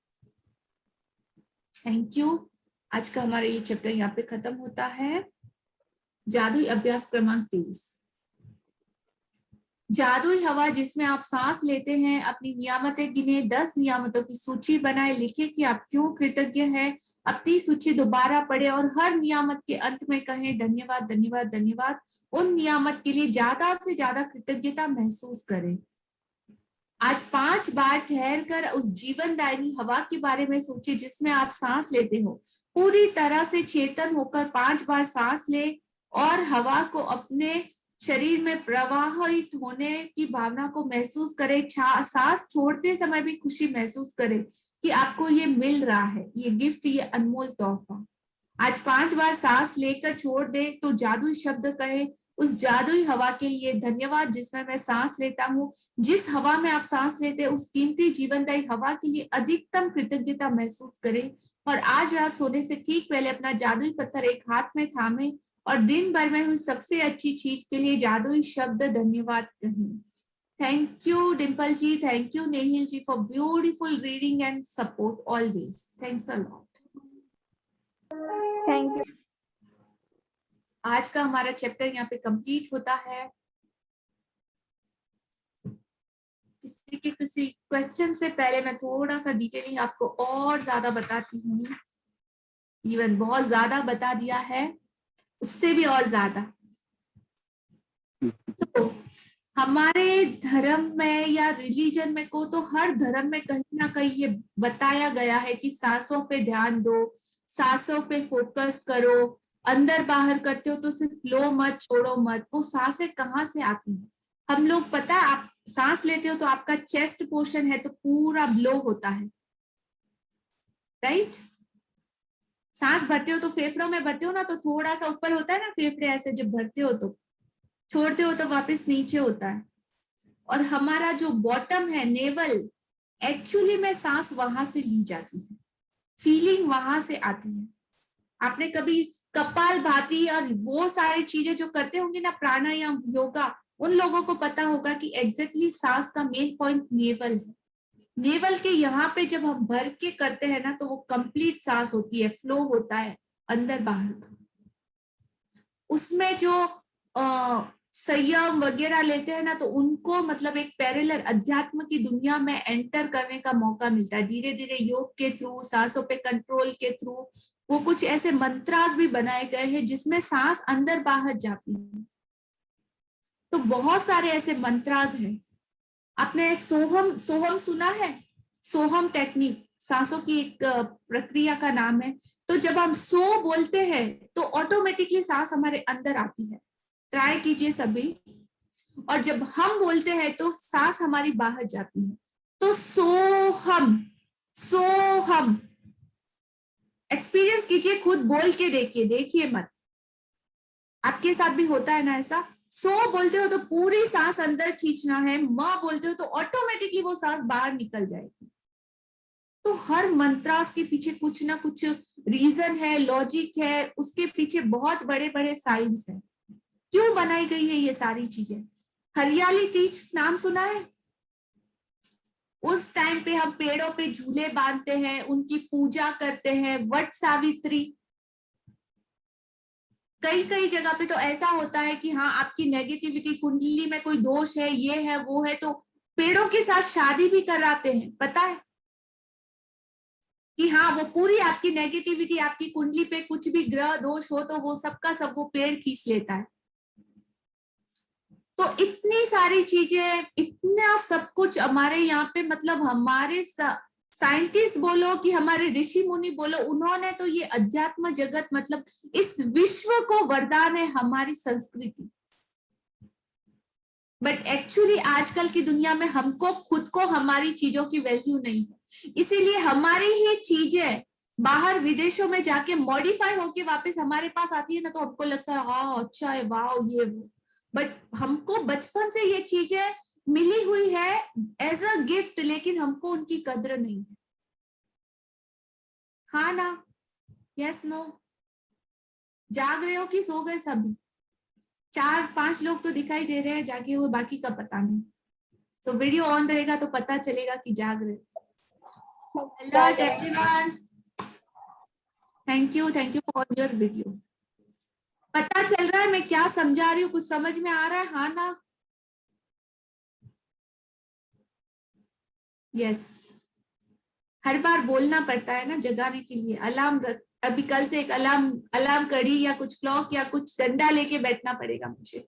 Thank you. आज का हमारा ये चैप्टर यहाँ पे खत्म होता है। जादुई अभ्यास क्रमांक 23। जादुई हवा जिसमें आप सांस लेते हैं, अपनी नियामतें गिने, 10 नियामतों की सूची बनाए, लिखे कि आप क्यों कृतज्ञ हैं, अपनी सूची दोबारा पढ़े और हर नियामत के अंत में कहें धन्यवाद धन्यवाद धन्यवाद। उन नियामत के लिए ज्यादा से ज्यादा कृतज्ञता महसूस करें। आज 5 बार ठहर कर उस जीवनदायिनी हवा के बारे में सोचिए जिसमें आप सांस लेते हो। पूरी तरह से चेतन होकर 5 बार सांस ले और हवा को अपने शरीर में प्रवाहित होने की भावना को महसूस करें। सांस छोड़ते समय भी खुशी महसूस करें कि आपको ये मिल रहा है, ये गिफ्ट, ये अनमोल तोहफा। आज 5 बार सांस लेकर छोड़ दे तो जादुई शब्द कहे, उस जादुई हवा के लिए धन्यवाद जिसमें मैं सांस लेता हूँ। जिस हवा में आप सांस लेते हैं उस कीमती जीवनदायी हवा के लिए अधिकतम कृतज्ञता महसूस करें। और आज रात सोने से ठीक पहले अपना जादुई पत्थर एक हाथ में थामे और दिन भर में हुई सबसे अच्छी चीज के लिए जादुई शब्द धन्यवाद कहें। Thank you Dimple ji, thank you Nehil ji for beautiful reading and support always. Thanks a lot. Thank you. आज का हमारा चैप्टर यहाँ पे कंप्लीट होता है। किसी क्वेश्चन से पहले मैं थोड़ा सा डिटेलिंग आपको और ज्यादा बताती हूँ। इवन बहुत ज्यादा बता दिया है, उससे भी और ज्यादा। तो हमारे धर्म में या रिलीजन में को, तो हर धर्म में कहीं ना कहीं ये बताया गया है कि सांसों पे ध्यान दो, सांसों पे फोकस करो, अंदर बाहर करते हो तो सिर्फ लो मत, छोड़ो मत। वो सांसें कहाँ से आती हैं? हम लोग, पता है, आप सांस लेते हो तो आपका चेस्ट पोर्शन है तो पूरा ब्लो होता है, राइट? सांस भरते हो तो फेफड़ों में भरते हो ना, तो थोड़ा सा ऊपर होता है ना फेफड़े, ऐसे जब भरते हो तो, छोड़ते हो तो वापस नीचे होता है। और हमारा जो बॉटम है, नेवल, एक्चुअली में सांस वहां से ली जाती है, फीलिंग वहां से आती है। आपने कभी कपालभाति और वो सारी चीजें जो करते होंगे ना, प्राणायाम, योगा, उन लोगों को पता होगा कि एग्जैक्टली सांस का मेन पॉइंट नेवल है। नेवल के यहाँ पे जब हम भर के करते हैं ना, तो वो कंप्लीट सांस होती है, फ्लो होता है अंदर बाहर का। उसमें जो संयम वगैरह लेते हैं ना, तो उनको मतलब एक पैरेलल अध्यात्म की दुनिया में एंटर करने का मौका मिलता है धीरे धीरे, योग के थ्रू, सांसों पे कंट्रोल के थ्रू। वो कुछ ऐसे मंत्रास भी बनाए गए हैं जिसमें सांस अंदर बाहर जाती है। तो बहुत सारे ऐसे मंत्रास हैं। आपने सोहम सुना है? सोहम टेक्निक सांसों की एक प्रक्रिया का नाम है। तो जब हम सो बोलते हैं तो ऑटोमेटिकली सांस हमारे अंदर आती है, ट्राई कीजिए सभी। और जब हम बोलते हैं तो सांस हमारी बाहर जाती है। तो सोहम, सोहम एक्सपीरियंस कीजिए, खुद बोल के देखिए मत। आपके साथ भी होता है ना ऐसा? सो बोलते हो तो पूरी सांस अंदर खींचना है, माँ बोलते हो तो ऑटोमेटिकली वो सांस बाहर निकल जाएगी। तो हर मंत्रास के पीछे कुछ ना कुछ रीजन है, लॉजिक है, उसके पीछे बहुत बड़े बड़े साइंस है, क्यों बनाई गई है ये सारी चीजें। हरियाली तीज नाम सुना है? उस टाइम पे हम पेड़ों पे झूले बांधते हैं, उनकी पूजा करते हैं। वट सावित्री, कई जगह पे तो ऐसा होता है कि हाँ, आपकी नेगेटिविटी, कुंडली में कोई दोष है, ये है वो है, तो पेड़ों के साथ शादी भी कराते हैं, पता है कि हाँ, वो पूरी आपकी नेगेटिविटी, आपकी कुंडली पे कुछ भी ग्रह दोष हो तो वो सबका सब वो पेड़ खींच लेता है। तो इतनी सारी चीजें, इतना सब कुछ हमारे यहाँ पे, मतलब हमारे साइंटिस्ट बोलो कि हमारे ऋषि मुनि बोलो, उन्होंने तो ये अध्यात्म जगत, मतलब इस विश्व को वरदान है हमारी संस्कृति। बट एक्चुअली आजकल की दुनिया में हमको खुद को हमारी चीजों की वैल्यू नहीं है, इसीलिए हमारी ही चीजें बाहर विदेशों में जाके मॉडिफाई होके वापस हमारे पास आती है ना, तो हमको लगता है हाँ अच्छा है, वाह ये वो। बट हमको बचपन से ये चीजें मिली हुई है एज अ गिफ्ट, लेकिन हमको उनकी कद्र नहीं है। हाँ ना? Yes no? जाग रहे हो कि सो गए सभी? 4-5 लोग तो दिखाई दे रहे हैं जागे हुए, बाकी का पता नहीं। तो वीडियो ऑन रहेगा तो पता चलेगा कि जाग रहे। Hello everyone, thank you for your video. पता चल रहा है मैं क्या समझा रही हूँ? कुछ समझ में आ रहा है? हाँ ना? यस, हर बार बोलना पड़ता है ना जगाने के लिए। अलार्म रख, अभी कल से एक अलार्म घड़ी या कुछ क्लॉक या कुछ डंडा लेके बैठना पड़ेगा मुझे,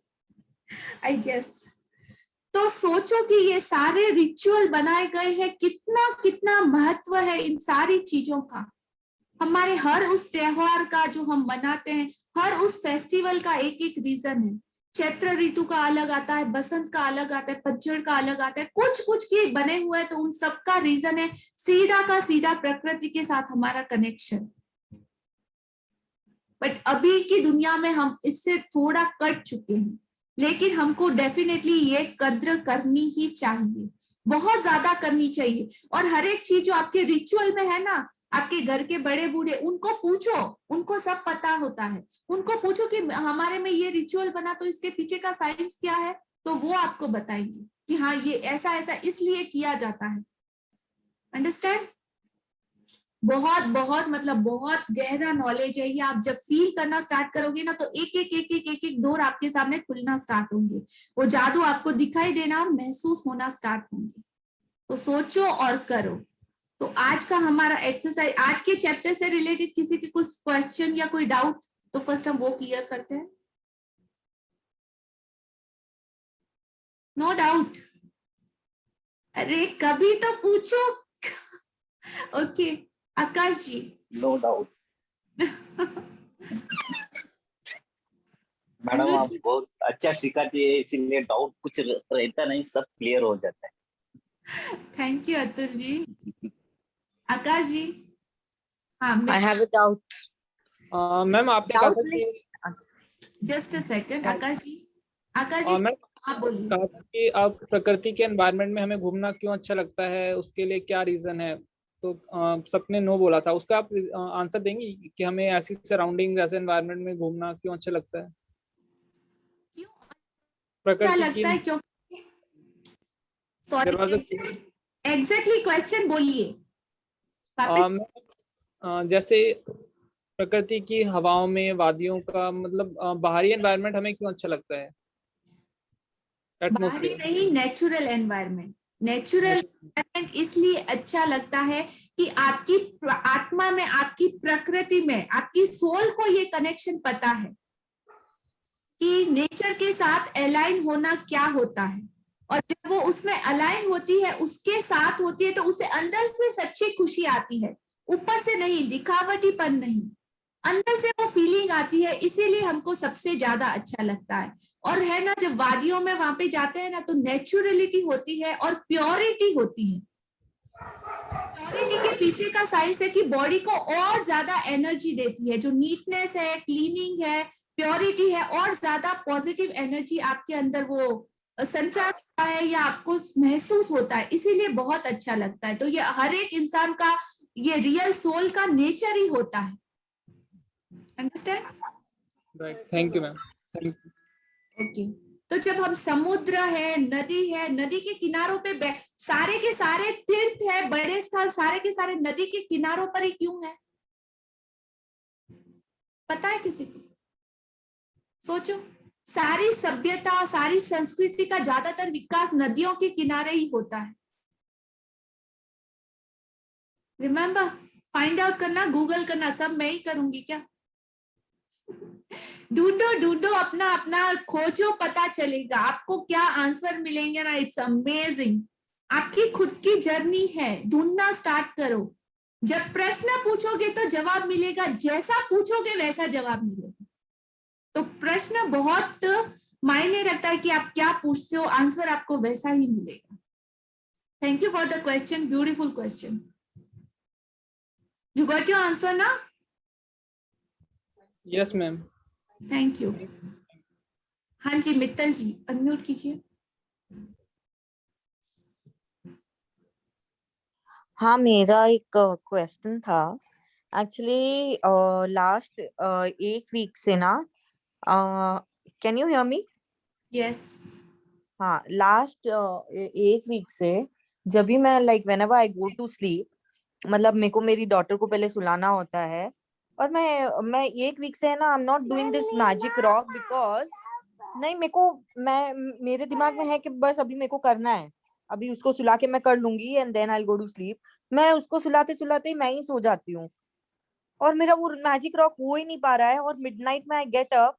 आई गेस। तो सोचो कि ये सारे रिचुअल बनाए गए हैं, कितना कितना महत्व है इन सारी चीजों का। हमारे हर उस त्योहार का जो हम मनाते हैं, हर उस फेस्टिवल का एक एक रीजन है। चैत्र ऋतु का अलग आता है, बसंत का अलग आता है, पतझड़ का अलग आता है, कुछ कुछ के बने हुए हैं, तो उन सबका रीजन है सीधा का सीधा प्रकृति के साथ हमारा कनेक्शन। बट अभी की दुनिया में हम इससे थोड़ा कट चुके हैं, लेकिन हमको डेफिनेटली ये कद्र करनी ही चाहिए, बहुत ज्यादा करनी चाहिए। और हर एक चीज जो आपके रिचुअल में है ना, आपके घर के बड़े बूढ़े, उनको पूछो, उनको सब पता होता है। उनको पूछो कि हमारे में ये रिचुअल बना तो इसके पीछे का साइंस क्या है, तो वो आपको बताएंगे कि हाँ ये ऐसा ऐसा इसलिए किया जाता है। अंडरस्टैंड? बहुत बहुत मतलब बहुत गहरा नॉलेज है ये। आप जब फील करना स्टार्ट करोगे ना, तो एक एक एक एक एक एक डोर आपके सामने खुलना स्टार्ट होंगे, वो जादू आपको दिखाई देना और महसूस होना स्टार्ट होंगे। तो सोचो और करो। तो आज का हमारा एक्सरसाइज, आज के चैप्टर से रिलेटेड किसी के कुछ क्वेश्चन या कोई डाउट, तो फर्स्ट हम वो क्लियर करते हैं। No doubt? अरे कभी तो पूछो। Okay Akash ji. No doubt madam, आप बहुत अच्छा सिखाती है, इसीलिए डाउट कुछ रहता नहीं, सब क्लियर हो जाता है। Thank you Atul ji. आकाश जी। हाँ, I have a doubt. Ma'am आपने कहा था कि just a second. Akash ji, Akash ji ma'am आप बोलिए। कहा था कि आप प्रकृति के एनवायरनमेंट में हमें घूमना क्यों अच्छा लगता है, उसके लिए क्या रीजन है? तो सबने नो बोला था, उसका आप आंसर देंगी कि हमें ऐसी सराउंडिंग ऐसे एनवायरनमेंट में घूमना क्यों अच्छा लगता है? क्यों क्या प्रकृति लगता है? की क्योंकि सॉरी, दरवाजा एग्जैक्टली क्वेश्चन बोलिए वापस। जैसे प्रकृति की हवाओं में, वादियों का मतलब बाहरी एनवायरनमेंट हमें क्यों अच्छा लगता है? बाहरी नहीं, नेचुरल एनवायरनमेंट। नेचुरल एनवायरनमेंट इसलिए अच्छा लगता है कि आपकी आत्मा में, आपकी प्रकृति में, आपकी सोल को ये कनेक्शन पता है कि नेचर के साथ अलाइन होना क्या होता है। और जब वो उसमें अलाइन होती है, उसके साथ होती है, तो उसे अंदर से सच्ची खुशी आती है, ऊपर से नहीं, दिखावटीपन नहीं, अंदर से वो फीलिंग आती है। इसीलिए हमको सबसे ज्यादा अच्छा लगता है। और है ना, जब वादियों में वहां पे जाते हैं ना, तो नेचुरलिटी होती है और प्योरिटी होती है। प्योरिटी के पीछे का साइंस है कि बॉडी को और ज्यादा एनर्जी देती है। जो नीटनेस है, क्लीनिंग है, प्योरिटी है, और ज्यादा पॉजिटिव एनर्जी आपके अंदर वो संचार होता है या आपको महसूस होता है। इसीलिए बहुत अच्छा लगता है। तो ये हर एक इंसान का, ये रियल सोल का नेचर ही होता है। Understand? Right, thank you ma'am, thank you. Okay. तो जब हम समुद्र है, नदी है, नदी के किनारों पे सारे के सारे तीर्थ है, बड़े स्थल सारे के सारे नदी के किनारों पर ही क्यों है? पता है किसी को? सोचो, सारी सभ्यता, सारी संस्कृति का ज्यादातर विकास नदियों के किनारे ही होता है। रिमेम्बर, फाइंड आउट करना, गूगल करना, सब मैं ही करूंगी क्या? ढूंढो ढूंढो, अपना अपना खोजो, पता चलेगा आपको क्या आंसर मिलेंगे ना। इट्स अमेजिंग, आपकी खुद की जर्नी है, ढूंढना स्टार्ट करो। जब प्रश्न पूछोगे तो जवाब मिलेगा, जैसा पूछोगे वैसा जवाब मिलेगा। तो प्रश्न बहुत मायने रखता है कि आप क्या पूछते हो, आंसर आपको वैसा ही मिलेगा। Thank you for the question, beautiful question. You got your answer ना? Yes ma'am. Thank you. हाँ जी मित्तल जी, अनम्यूट कीजिए। हाँ, मेरा एक क्वेश्चन था। एक्चुअली लास्ट 1 वीक से ना, can you hear me? Yes. हाँ, लास्ट 1 वीक से जब भी मैं whenever I go to sleep, मतलब मेरे को मेरी डॉटर को पहले सुलाना होता है, और मैं 1 वीक से है ना, I am not doing this magic rock because नहीं, मेरे दिमाग में है कि बस अभी मेरे को करना है, अभी उसको सुला के मैं कर लूंगी and then I will go to sleep. मैं उसको सुलाते सुलाते ही मैं ही सो जाती हूँ, और मेरा वो मैजिक रॉक हो ही नहीं पा रहा है। और मिडनाइट में आई गेट अप,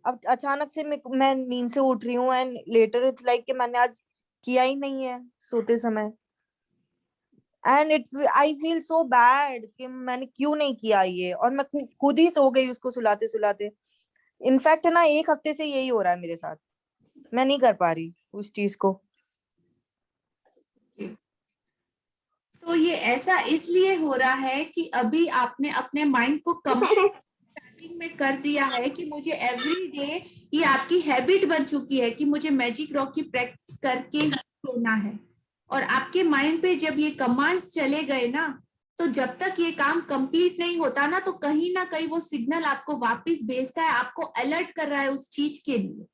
अब अचानक से मैं नींद से उठ रही हूँ, एंड लेटर इट्स लाइक कि मैंने आज किया ही नहीं है सोते समय, and it's I feel so bad कि मैंने क्यों नहीं किया ये, और मैं खुद ही सो गई उसको सुलाते सुलाते। इनफैक्ट है ना, 1 हफ्ते से यही हो रहा है मेरे साथ, मैं नहीं कर पा रही उस चीज को। तो ये ऐसा इसलिए हो रहा है कि अभी आपने अपने माइंड को स्टार्टिंग में कर दिया है कि मुझे एवरी डे, ये आपकी हैबिट बन चुकी है कि मुझे मैजिक रॉक की प्रैक्टिस करके ही सोना है। और आपके माइंड पे जब ये कमांड्स चले गए ना, तो जब तक ये काम कंप्लीट नहीं होता ना, तो कहीं ना कहीं वो सिग्नल आपको वापस भेजता है, आपको अलर्ट कर रहा है उस चीज के लिए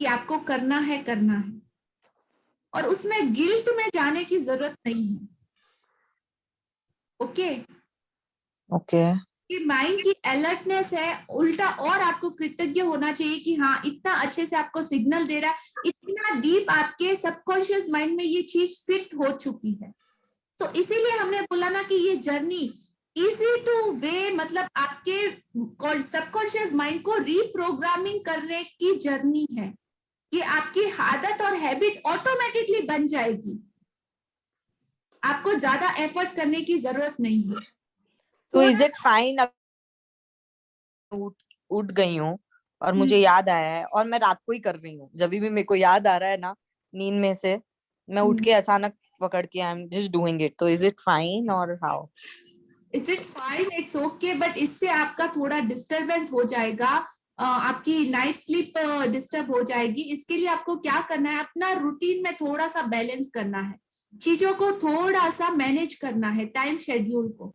कि आपको करना है, करना है। और उसमें गिल्ट में जाने की जरूरत नहीं है। Okay okay. कि माइंड की अलर्टनेस है, उल्टा और आपको कृतज्ञ होना चाहिए कि हाँ, इतना अच्छे से आपको सिग्नल दे रहा है, इतना डीप आपके सबकॉन्शियस माइंड में ये चीज फिट हो चुकी है। तो इसीलिए हमने बोला ना कि ये जर्नी इजी टू वे, मतलब आपके सबकॉन्शियस माइंड को रीप्रोग्रामिंग करने की जर्नी है। ये आपकी आदत और हैबिट ऑटोमेटिकली बन जाएगी, आपको ज्यादा एफर्ट करने की जरूरत नहीं है। तो इज इट फाइन उठ गई हूँ और मुझे याद आया है, और मैं रात को ही कर रही हूँ, जब भी मेरे को याद आ रहा है ना नींद में से, मैं उठ के अचानक पकड़ के I am just doing it, तो इज इट फाइन और how? Is it fine, it's okay, but इससे आपका थोड़ा डिस्टरबेंस हो जाएगा, आपकी नाइट स्लीप डिस्टर्ब हो जाएगी। इसके लिए आपको क्या करना है, अपना रूटीन में थोड़ा सा बैलेंस करना है, चीजों को थोड़ा सा मैनेज करना है, टाइम शेड्यूल को।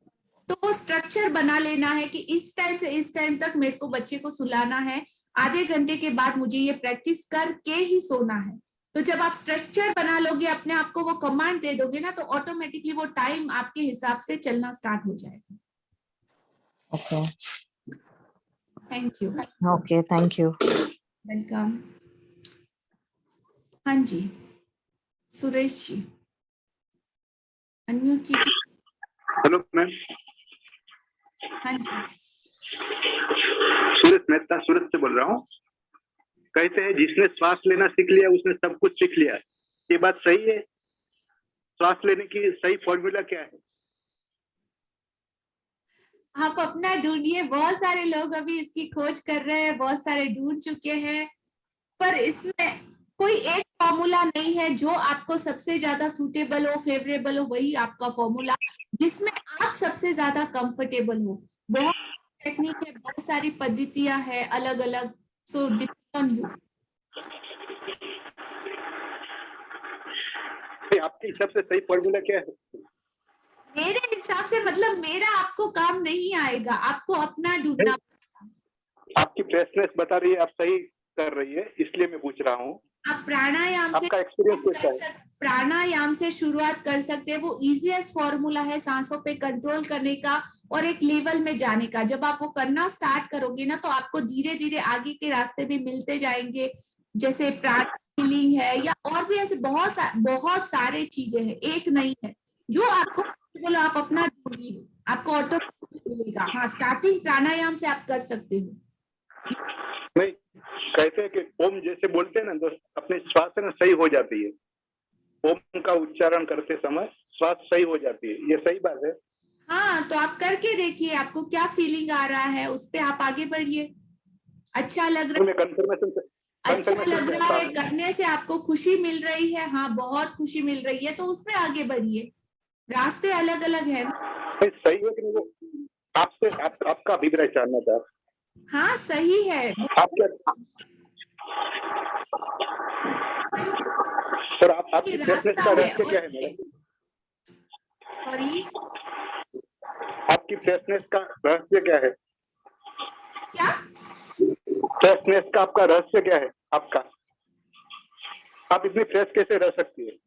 तो स्ट्रक्चर बना लेना है कि इस टाइम से इस टाइम तक मेरे को बच्चे को सुलाना है, आधे घंटे के बाद मुझे ये प्रैक्टिस करके ही सोना है। तो जब आप स्ट्रक्चर बना लोगे, अपने आप को वो कमांड दे दोगे ना, तो ऑटोमेटिकली वो टाइम आपके हिसाब से चलना स्टार्ट हो जाएगा। Okay, thank you. Okay, thank you, welcome. हाँ जी सुरेश जी, अनम्यूट कीजिए। Hello ma'am. हाँ जी, सूरज मेहता सूरत से बोल रहा हूँ। कहते हैं जिसने श्वास लेना सीख लिया उसने सब कुछ सीख लिया, ये बात सही है? श्वास लेने की सही फॉर्मूला क्या है? आप अपना ढूंढिए, बहुत सारे लोग अभी इसकी खोज कर रहे हैं, बहुत सारे ढूंढ चुके हैं, पर इसमें कोई एक फॉर्मूला नहीं है जो आपको सबसे ज्यादा सूटेबल हो, फेवरेबल हो, वही आपका फॉर्मूला जिसमें आप सबसे ज्यादा कंफर्टेबल हो। बहुत टेक्निक है, बहुत सारी पद्धतियां हैं अलग अलग, सो डिपेंड ऑन यू। आपके हिसाब से सही फॉर्मूला क्या है? मेरे हिसाब से मतलब मेरा आपको काम नहीं आएगा, आपको अपना ढूंढना। आपकी फ्रेशनेस बता रही है आप सही कर रही है, इसलिए मैं पूछ रहा हूँ। आप प्राणायाम से, आपका एक्सपीरियंस कैसा है? प्राणायाम से शुरुआत कर सकते हैं, वो इजीएस्ट फॉर्मूला है सांसों पे कंट्रोल करने का और एक लेवल में जाने का। जब आप वो करना स्टार्ट करोगे ना, तो आपको धीरे धीरे आगे के रास्ते भी मिलते जाएंगे, जैसे प्राण हीलिंग है या और भी ऐसे बहुत सारे चीजें हैं, एक नहीं है जो आपको बोलो। आप अपना ढूंढिए, आपको ऑटोमेटिक मिलेगा। हाँ, स्टार्टिंग प्राणायाम से आप कर सकते हो। कैसे कि ओम जैसे बोलते हैं ना तो अपने श्वास है ना सही हो जाती है, ओम का उच्चारण करते समय श्वास सही हो जाती है, ये सही बात है? हाँ, तो आप करके देखिए, आपको क्या फीलिंग आ रहा है, उस पे आप आगे बढ़िए। अच्छा लग रहा है, अच्छा लग रहा है करने से, आपको खुशी मिल रही है, हाँ बहुत खुशी मिल रही है, तो उसमें आगे बढ़िए। रास्ते अलग अलग है ना। सही है कि नहीं, वो आपसे आपका अभिप्राय जानना था। हाँ सही है। आप क्या सर, आपकी फ्रेशनेस का रहस्य क्या है मैडम? सॉरी, आपकी फ्रेशनेस का रहस्य क्या है? क्या फ्रेशनेस का आपका रहस्य क्या है? आपका, आप इतनी फ्रेश कैसे रह सकती है?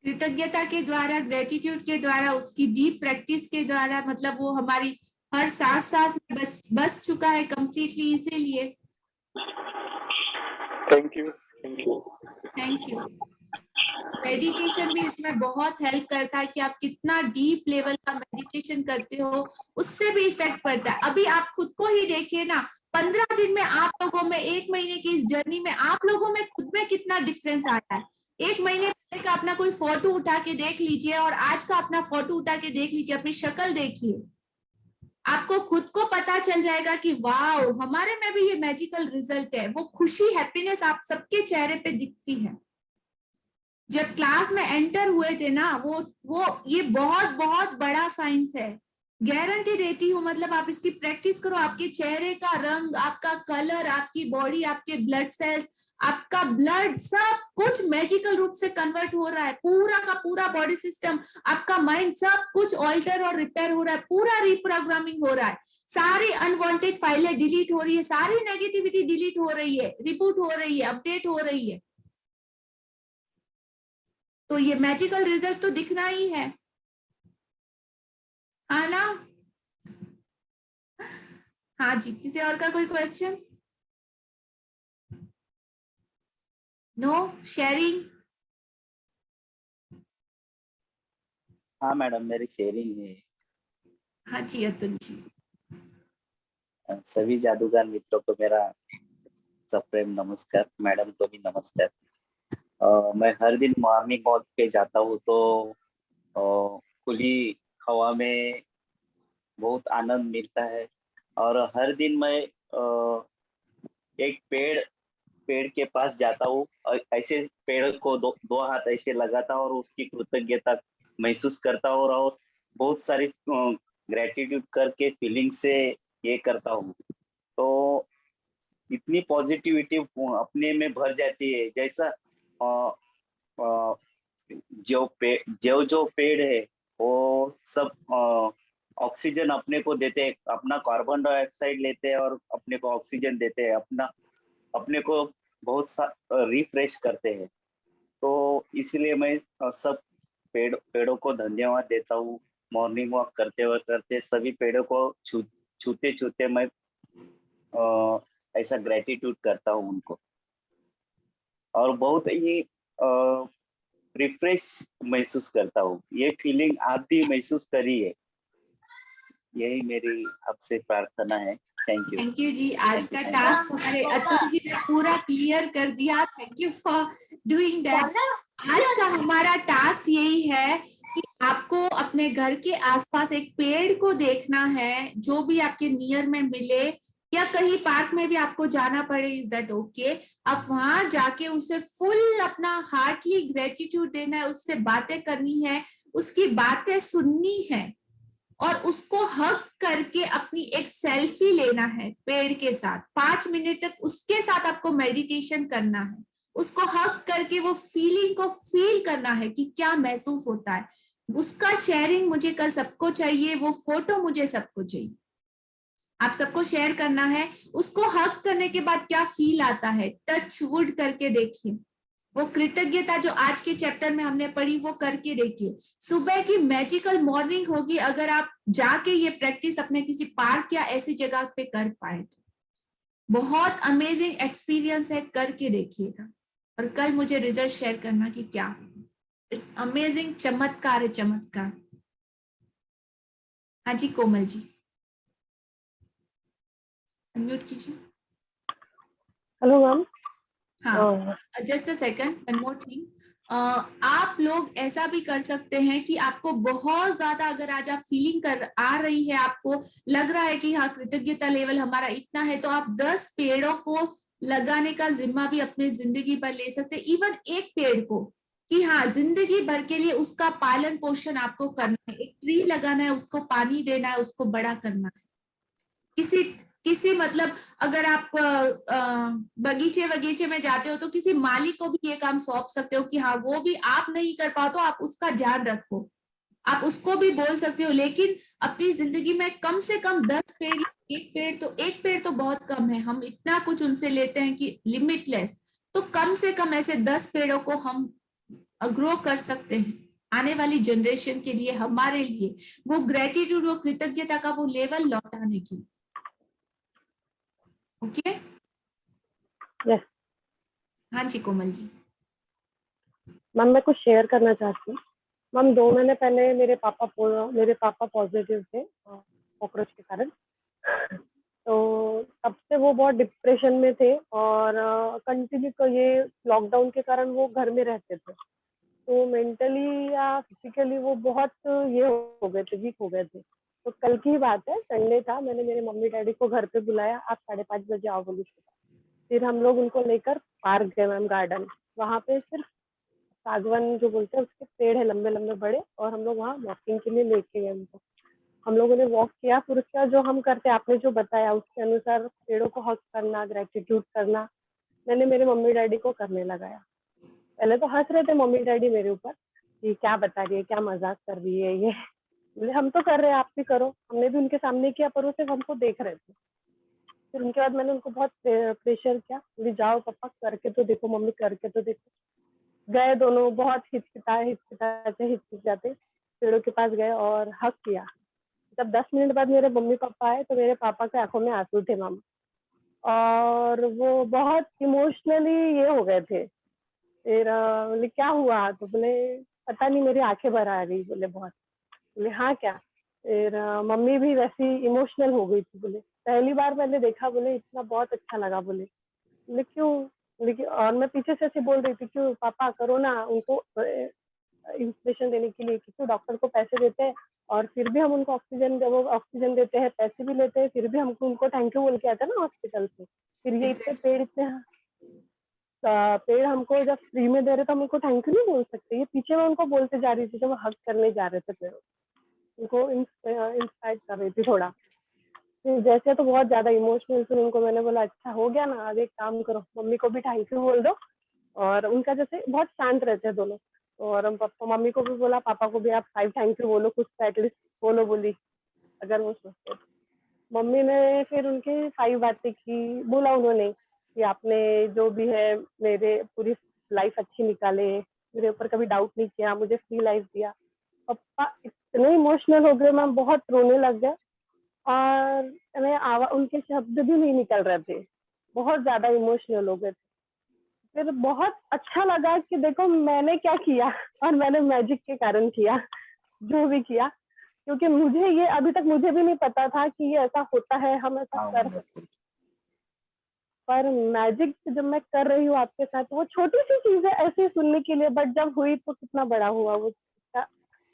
कृतज्ञता के द्वारा, ग्रेटिट्यूड के द्वारा, उसकी डीप प्रैक्टिस के द्वारा, मतलब वो हमारी हर सांस में बस चुका है कंप्लीटली, इसीलिए। Thank you, thank you, thank you. Meditation भी इसमें बहुत हेल्प करता है कि आप कितना डीप लेवल का मेडिटेशन करते हो, उससे भी इफेक्ट पड़ता है। अभी आप खुद को ही देखिए ना, 15 दिन में आप लोगों में, 1 महीने की इस जर्नी में आप लोगों में खुद में कितना डिफरेंस आता है। 1 महीने पहले का अपना कोई फोटो उठा के देख लीजिए और आज का अपना फोटो उठा के देख लीजिए, अपनी शक्ल देखिए, आपको खुद को पता चल जाएगा कि वाओ, हमारे में भी ये मैजिकल रिजल्ट है। वो खुशी, हैप्पीनेस आप सबके चेहरे पे दिखती है। जब क्लास में एंटर हुए थे ना, वो ये बहुत बहुत बड़ा साइंस है, गारंटी देती हूँ। मतलब आप इसकी प्रैक्टिस करो, आपके चेहरे का रंग, आपका कलर, आपकी बॉडी, आपके ब्लड सेल्स, आपका ब्लड, सब कुछ मैजिकल रूप से कन्वर्ट हो रहा है। पूरा का पूरा बॉडी सिस्टम, आपका माइंड, सब कुछ ऑल्टर और रिपेयर हो रहा है, पूरा रिप्रोग्रामिंग हो रहा है। सारी अनवांटेड फाइलें डिलीट हो रही है, सारी नेगेटिविटी डिलीट हो रही है, रिबूट हो रही है, अपडेट हो रही है। तो ये मैजिकल रिजल्ट तो दिखना ही है ना। हाँ जी, किसी और का कोई क्वेश्चन? No sharing? हाँ मैडम, मेरी शेयरिंग है। हाँ जी अतुल जी। सभी जादूगर मित्रों को मेरा सप्रेम नमस्कार, मैडम को भी नमस्कार। मैं हर दिन मॉर्निंग वॉक पे जाता हूँ तो खुली हवा में बहुत आनंद मिलता है। और हर दिन मैं एक पेड़ के पास जाता हूँ और ऐसे पेड़ को दो हाथ ऐसे लगाता हूँ और उसकी कृतज्ञता महसूस करता हूँ और बहुत सारी ग्रेटिट्यूड करके फीलिंग से ये करता हूँ। तो इतनी पॉजिटिविटी अपने में भर जाती है। जैसा जो पेड़ है वो सब ऑक्सीजन अपने को देते हैं, अपना कार्बन डाइऑक्साइड लेते हैं और अपने को ऑक्सीजन देते हैं, अपने को बहुत रिफ्रेश करते हैं। तो इसलिए मैं सब पेड़ों को धन्यवाद देता हूँ। मॉर्निंग वॉक करते सभी पेड़ों को छूते मैं ऐसा ग्रेटिट्यूड करता हूँ उनको, और बहुत ही रिफ्रेश महसूस करता हूँ। ये फीलिंग आप भी महसूस करिए, यही मेरी आपसे प्रार्थना है। थैंक यू जी। आज का टास्क हमारे अतुल जी ने पूरा क्लियर कर दिया। Thank you for doing that. आज का हमारा टास्क यही है कि आपको अपने घर के आसपास एक पेड़ को देखना है, जो भी आपके नियर में मिले, या कहीं पार्क में भी आपको जाना पड़े, इज दैट ओके। आप वहां जाके उसे फुल अपना हार्टली ग्रेटिट्यूड देना है, उससे बातें करनी है, उसकी बातें सुननी है और उसको हग करके अपनी एक सेल्फी लेना है पेड़ के साथ। 5 मिनट तक उसके साथ आपको मेडिटेशन करना है, उसको हग करके वो फीलिंग को फील करना है कि क्या महसूस होता है। उसका शेयरिंग मुझे कल सबको चाहिए, वो फोटो मुझे सबको चाहिए, आप सबको शेयर करना है। उसको हग करने के बाद क्या फील आता है, टच वुड करके देखिए। वो कृतज्ञता जो आज के चैप्टर में हमने पढ़ी वो करके देखिए। सुबह की मैजिकल मॉर्निंग होगी अगर आप जाके ये प्रैक्टिस अपने किसी पार्क या ऐसी जगह पे कर पाए तो। बहुत अमेजिंग एक्सपीरियंस है, करके देखिएगा और कल मुझे रिजल्ट शेयर करना कि क्या। इट्स अमेजिंग, चमत्कार है, चमत्कार। हाँ जी कोमल जी, अनम्यूट कीजिए। Hello ma'am. हाँ, just a second, one more thing. आप लोग ऐसा भी कर सकते हैं कि आपको बहुत ज्यादा अगर आज आप फीलिंग कर आ रही है, आपको लग रहा है कि हाँ कृतज्ञता लेवल हमारा इतना है, तो आप 10 पेड़ों को लगाने का जिम्मा भी अपनी जिंदगी पर ले सकते हैं। इवन एक पेड़ को, कि हाँ जिंदगी भर के लिए उसका पालन पोषण आपको करना है। एक ट्री लगाना है, उसको पानी देना है, उसको बड़ा करना है। किसी किसी मतलब अगर आप बगीचे वगीचे में जाते हो तो किसी माली को भी ये काम सौंप सकते हो कि हाँ वो भी आप नहीं कर पाओ तो आप उसका ध्यान रखो, आप उसको भी बोल सकते हो। लेकिन अपनी जिंदगी में कम से कम 10 पेड़, एक पेड़ तो बहुत कम है, हम इतना कुछ उनसे लेते हैं कि लिमिटलेस। तो कम से कम ऐसे 10 पेड़ों को हम ग्रो कर सकते हैं आने वाली जनरेशन के लिए, हमारे लिए, वो ग्रेटिट्यूड, वो कृतज्ञता का वो लेवल लौटाने की। ओके? यस हाँ जी कोमल जी। मैम, मैं कुछ शेयर करना चाहती हूँ। मैम 2 महीने पहले मेरे पापा पॉजिटिव थे कॉकरोच के कारण। तो तब से वो बहुत डिप्रेशन में थे और कंटिन्यू ये लॉकडाउन के कारण वो घर में रहते थे। तो मेंटली या फिजिकली वो बहुत ये हो गए थे, वीक हो गए थे। तो कल की बात है, संडे था, मैंने मेरे मम्मी डैडी को घर पे बुलाया, आप 5:30 बजे आओ बोली। फिर हम लोग उनको लेकर पार्क गए मैम, गार्डन। वहाँ पे सिर्फ सागवान जो बोलते हैं उसके पेड़ है, लंबे लंबे बड़े, और हम लोग वहाँ वॉकिंग के लिए लेके गए उनको। हम लोगों ने वॉक किया, फिर उसका जो हम करते, आपने जो बताया उसके अनुसार पेड़ों को हक करना, ग्रेटिट्यूड करना, मैंने मेरे मम्मी डैडी को करने लगाया। पहले तो हंस रहे थे मम्मी डैडी मेरे ऊपर कि क्या बता रही है, क्या मजाक कर रही है ये। बोले हम तो कर रहे हैं, आप भी करो। हमने भी उनके सामने किया, पर वो सिर्फ हमको देख रहे थे। फिर उनके बाद मैंने उनको बहुत प्रेशर किया, बोली जाओ पापा करके तो देखो, मम्मी करके तो देखो। गए दोनों, बहुत हिचकिचाते पेड़ों के पास गए और हक किया। जब 10 मिनट बाद मेरे मम्मी पापा आए तो मेरे पापा के आंखों में आंसू थे मैम, और वो बहुत इमोशनली ये हो गए थे। फिर बोले क्या हुआ, तो बोले पता नहीं मेरी आंखें भर आ गई। बोले बहुत। बोले हाँ क्या। फिर मम्मी भी वैसी इमोशनल हो गई थी। बोले पहली बार मैंने देखा, बोले इतना बहुत अच्छा लगा। बोले क्यों, लेकिन और मैं पीछे से ऐसे बोल रही थी क्यों पापा करो ना, उनको इंस्पिरेशन देने के लिए, क्योंकि डॉक्टर को पैसे देते हैं और फिर भी हम उनको ऑक्सीजन देते हैं, पैसे भी लेते हैं, फिर भी हमको उनको थैंक यू बोल के आते हैं ना हॉस्पिटल से। फिर ये इतने पेड़ हमको जब फ्री में दे रहे तो हम उनको थैंक यू नहीं बोल सकते। ये पीछे में उनको बोलते जा रही थी जब हक करने जा रहे थे पेड़, उनको इंस्पायर कर रही थी थोड़ा। फिर जैसे तो बहुत ज्यादा इमोशनल, फिर उनको मैंने बोला अच्छा हो गया ना, अब एक काम करो, मम्मी को भी थैंक यू बोल दो। और उनका जैसे बहुत शांत रहते हैं दोनों, और हम पापा मम्मी को भी बोला, पापा को भी आप 5 थैंक यू बोलो, कुछ एटलीस्ट बोलो बोली, अगर वो सोचते। मम्मी ने फिर उनकी 5 बातें की, बोला उन्होंने कि आपने जो भी है मेरे पूरी लाइफ अच्छी निकाले, मेरे ऊपर कभी डाउट नहीं किया, मुझे फ्री लाइफ दिया। पापा इतने इमोशनल हो गए मैम, बहुत रोने लग गए, और उनके शब्द भी नहीं निकल रहे थे, बहुत ज्यादा इमोशनल हो गए थे। फिर बहुत अच्छा लगा कि देखो मैंने क्या किया, और मैंने मैजिक के कारण किया जो भी किया, क्योंकि मुझे ये अभी तक मुझे भी नहीं पता था कि ये ऐसा होता है, हम ऐसा कर सकते। पर मैजिक जब मैं कर रही हूँ आपके साथ, वो छोटी सी चीज है ऐसे सुनने के लिए, बट जब हुई तो कितना बड़ा हुआ वो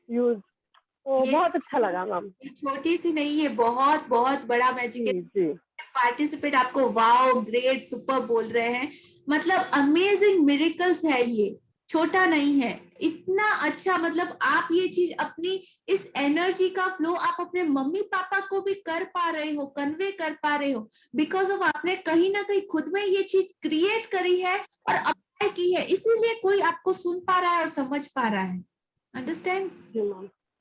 यूज, तो बहुत अच्छा लगा मैम। छोटी सी नहीं है, बहुत बहुत बड़ा मैजिक है। जी पार्टिसिपेट आपको वाओ, ग्रेट, सुपर बोल रहे हैं, मतलब अमेजिंग मिरेकल्स है ये, छोटा नहीं है, इतना अच्छा। मतलब आप ये चीज अपनी इस एनर्जी का फ्लो आप अपने मम्मी पापा को भी कर पा रहे हो, कन्वे कर पा रहे हो, बिकॉज ऑफ आपने कहीं ना कहीं खुद में ये चीज क्रिएट करी है और अप्लाई की है, इसीलिए कोई आपको सुन पा रहा है और समझ पा रहा है। अंडरस्टैंड?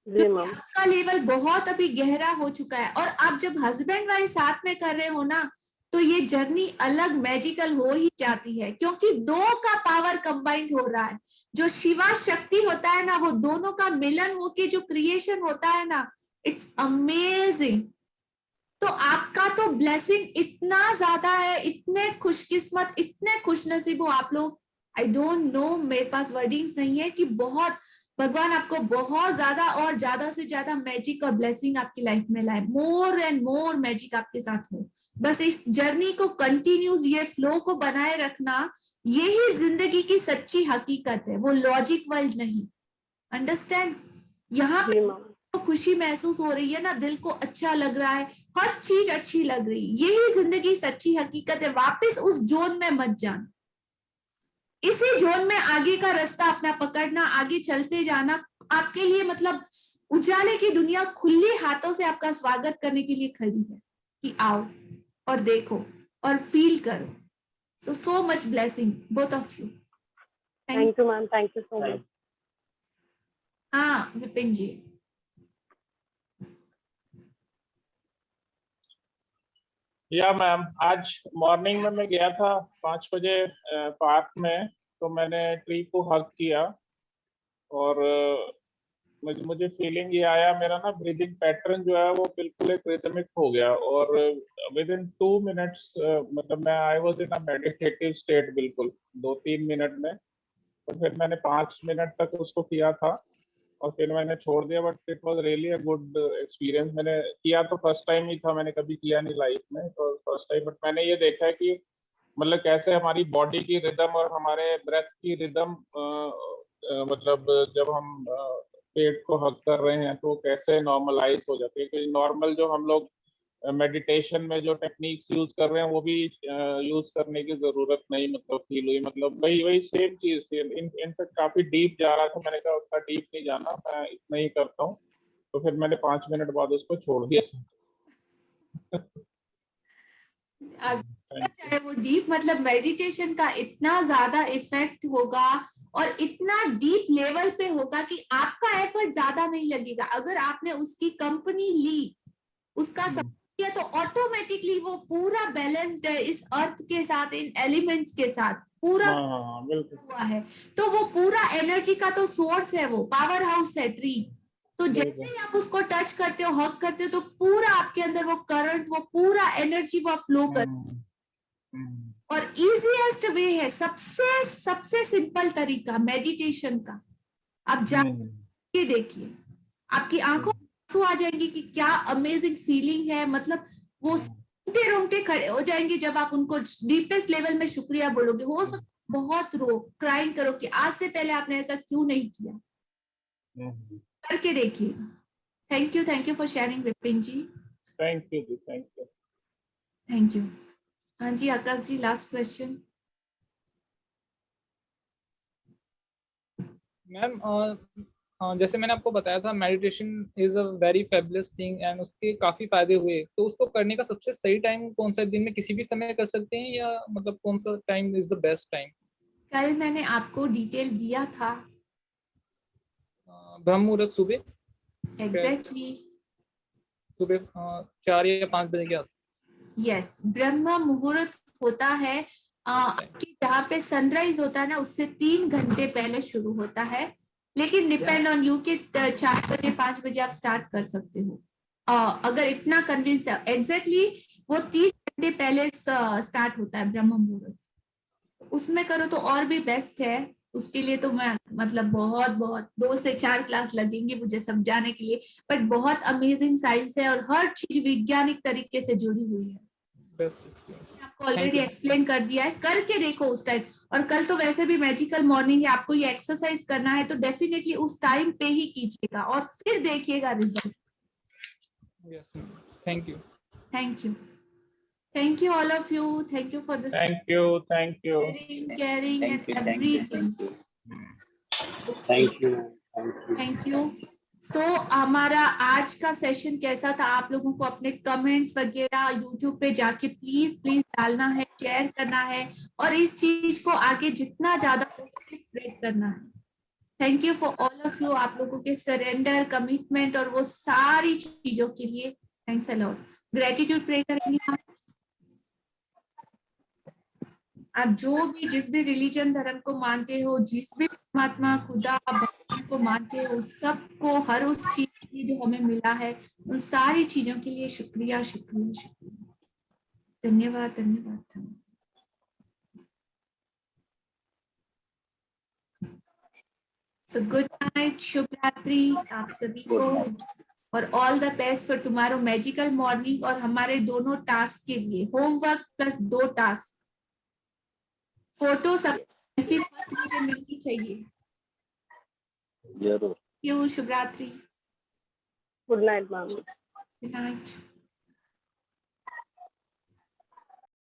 आपका लेवल बहुत अभी गहरा हो चुका है, और आप जब हस्बैंड वाइफ साथ में कर रहे हो ना, तो ये जर्नी अलग मैजिकल हो ही जाती है, क्योंकि दो का पावर कंबाइंड हो रहा है। जो शिवा शक्ति होता है ना, वो दोनों का मिलन होके जो क्रिएशन होता है ना, इट्स अमेजिंग। तो आपका तो ब्लेसिंग इतना ज्यादा है, इतने खुशकिस्मत, इतने खुशनसीब हो आप लोग। आई डोंट नो, मेरे पास वर्डिंग्स नहीं है कि बहुत भगवान आपको बहुत ज्यादा और ज्यादा से ज्यादा मैजिक और ब्लेसिंग आपकी लाइफ में लाए, मोर एंड मोर मैजिक आपके साथ हो। बस इस जर्नी को कंटिन्यूस, ये फ्लो को बनाए रखना, यही जिंदगी की सच्ची हकीकत है, वो लॉजिक वर्ल्ड नहीं। अंडरस्टैंड? यहाँ पे तो खुशी महसूस हो रही है ना, दिल को अच्छा लग रहा है, हर चीज अच्छी लग रही, यही जिंदगी सच्ची हकीकत है। वापस उस जोन में मत जाना, इसी जोन में आगे का रास्ता अपना पकड़ना, आगे चलते जाना। आपके लिए मतलब उजाले की दुनिया खुले हाथों से आपका स्वागत करने के लिए खड़ी है कि आओ और देखो और फील करो। So much blessing, both of you. Thank you, ma'am. Thank you so much. हाँ विपिन जी। या मैम, आज मॉर्निंग में मैं गया था 5 बजे पार्क में, तो मैंने ट्री को हग किया और मुझे फीलिंग ये आया, मेरा ना ब्रीदिंग पैटर्न जो है वो बिल्कुल एक रिदमिक हो गया और विद इन 2 मिनट्स मतलब मैं I was in a meditative state बिल्कुल 2-3 मिनट में। तो फिर मैंने 5 मिनट तक उसको किया था और फिर मैंने छोड़ दिया, but it was really a good experience. मैंने किया तो फर्स्ट टाइम ही था, मैंने कभी किया नहीं लाइफ में, तो फर्स्ट टाइम, बट मैंने ये देखा है कि मतलब कैसे हमारी बॉडी की रिदम और हमारे ब्रेथ की रिदम मतलब जब हम पेट को हग कर रहे हैं तो कैसे नॉर्मलाइज हो जाती है। क्योंकि नॉर्मल जो हम लोग मेडिटेशन में जो टेक्निक्स यूज कर रहे हैं वो भी यूज करने की जरूरत नहीं मतलब फील हुई, मतलब वही सेम चीज थी। इनफैक्ट काफी डीप जा रहा था, मैंने कहा उतना डीप नहीं जाना, मैं इतना ही करता हूँ, तो फिर मैंने 5 मिनट बाद उसको छोड़ दिया। चाहे वो डीप, मतलब मेडिटेशन का इतना ज्यादा इफेक्ट होगा और इतना डीप लेवल पे होगा कि आपका एफर्ट ज्यादा नहीं लगेगा। अगर आपने उसकी कंपनी ली, उसका सब किया, तो ऑटोमेटिकली वो पूरा बैलेंस्ड है इस अर्थ के साथ, इन एलिमेंट्स के साथ पूरा हुआ है। तो वो पूरा एनर्जी का तो सोर्स है, वो पावर हाउस है ट्री। तो जैसे ही आप उसको टच करते हो, हग करते हो, तो पूरा आपके अंदर वो करंट, वो पूरा एनर्जी वो फ्लो कर। और इजीएस्ट वे है, सबसे सिंपल तरीका मेडिटेशन का। आप जाके देखिए, आपकी आंखों में आंसू आ जाएंगे कि क्या अमेजिंग फीलिंग है। मतलब वो रोंगटे खड़े हो जाएंगे जब आप उनको डीपेस्ट लेवल में शुक्रिया बोलोगे। हो सकता बहुत रो क्राइंग करो कि आज से पहले आपने ऐसा क्यों नहीं किया। करके देखिए। Thank you for sharing Vipin ji. Thank you जी, थैंक यू। हाँ जी Akash ji, last question. Ma'am जैसे मैंने आपको बताया था, meditation is a very fabulous thing and उसके काफी फायदे हुए, तो उसको करने का सबसे सही टाइम कौन सा है? दिन में किसी भी समय कर सकते हैं या मतलब कौन सा time is the best time? कल मैंने आपको डिटेल दिया था। ब्रह्म मुहूर्त सुबह एग्जैक्टली सुबह 4 या 5 बजे के आसपास। यस, ब्रह्म मुहूर्त होता है आपकी जहाँ पे सनराइज होता है ना, उससे 3 घंटे पहले शुरू होता है। लेकिन डिपेंड ऑन यू कि 4 बजे 5 बजे आप स्टार्ट कर सकते हो। अगर इतना कन्विंस है, एग्जैक्टली वो 3 घंटे पहले स्टार्ट होता है ब्रह्म मुहूर्त, उसमें करो तो और भी बेस्ट है। उसके लिए तो मैं मतलब बहुत 2 से 4 क्लास लगेंगे मुझे समझाने के लिए, बट बहुत अमेजिंग साइंस है और हर चीज वैज्ञानिक तरीके से जुड़ी हुई है। आपको ऑलरेडी एक्सप्लेन कर दिया है, करके देखो उस टाइम। और कल तो वैसे भी मैजिकल मॉर्निंग है, आपको ये एक्सरसाइज करना है तो डेफिनेटली उस टाइम पे ही कीजिएगा और फिर देखिएगा result. Yes, thank you. Thank you all of you. Thank you for this. Thank you. Caring and everything. Thank you. So हमारा आज का सेशन कैसा था? आप लोगों को अपने कमेंट्स वगैरह YouTube पे जाके प्लीज डालना है, शेयर करना है और इस चीज को आगे जितना ज्यादा स्प्रेड करना है। Thank you for all of you, आप लोगों के सरेंडर, कमिटमेंट और वो सारी चीजों के लिए thanks a lot. Gratitude pray करेंगे आप जो भी जिस भी रिलीजन धर्म को मानते हो, जिस भी परमात्मा खुदा भगवान को मानते हो, सबको हर उस चीज के लिए जो हमें मिला है, उन सारी चीजों के लिए शुक्रिया। धन्यवाद। सो गुड नाइट, शुभ रात्रि आप सभी को, और all the best for tomorrow magical morning. और हमारे दोनों टास्क के लिए होमवर्क प्लस 2 टास्क, फोटो सब फर्स्ट मुझे मिलनी चाहिए। जरूर। क्यों, शुभ रात्रि, good night ma'am. Good night.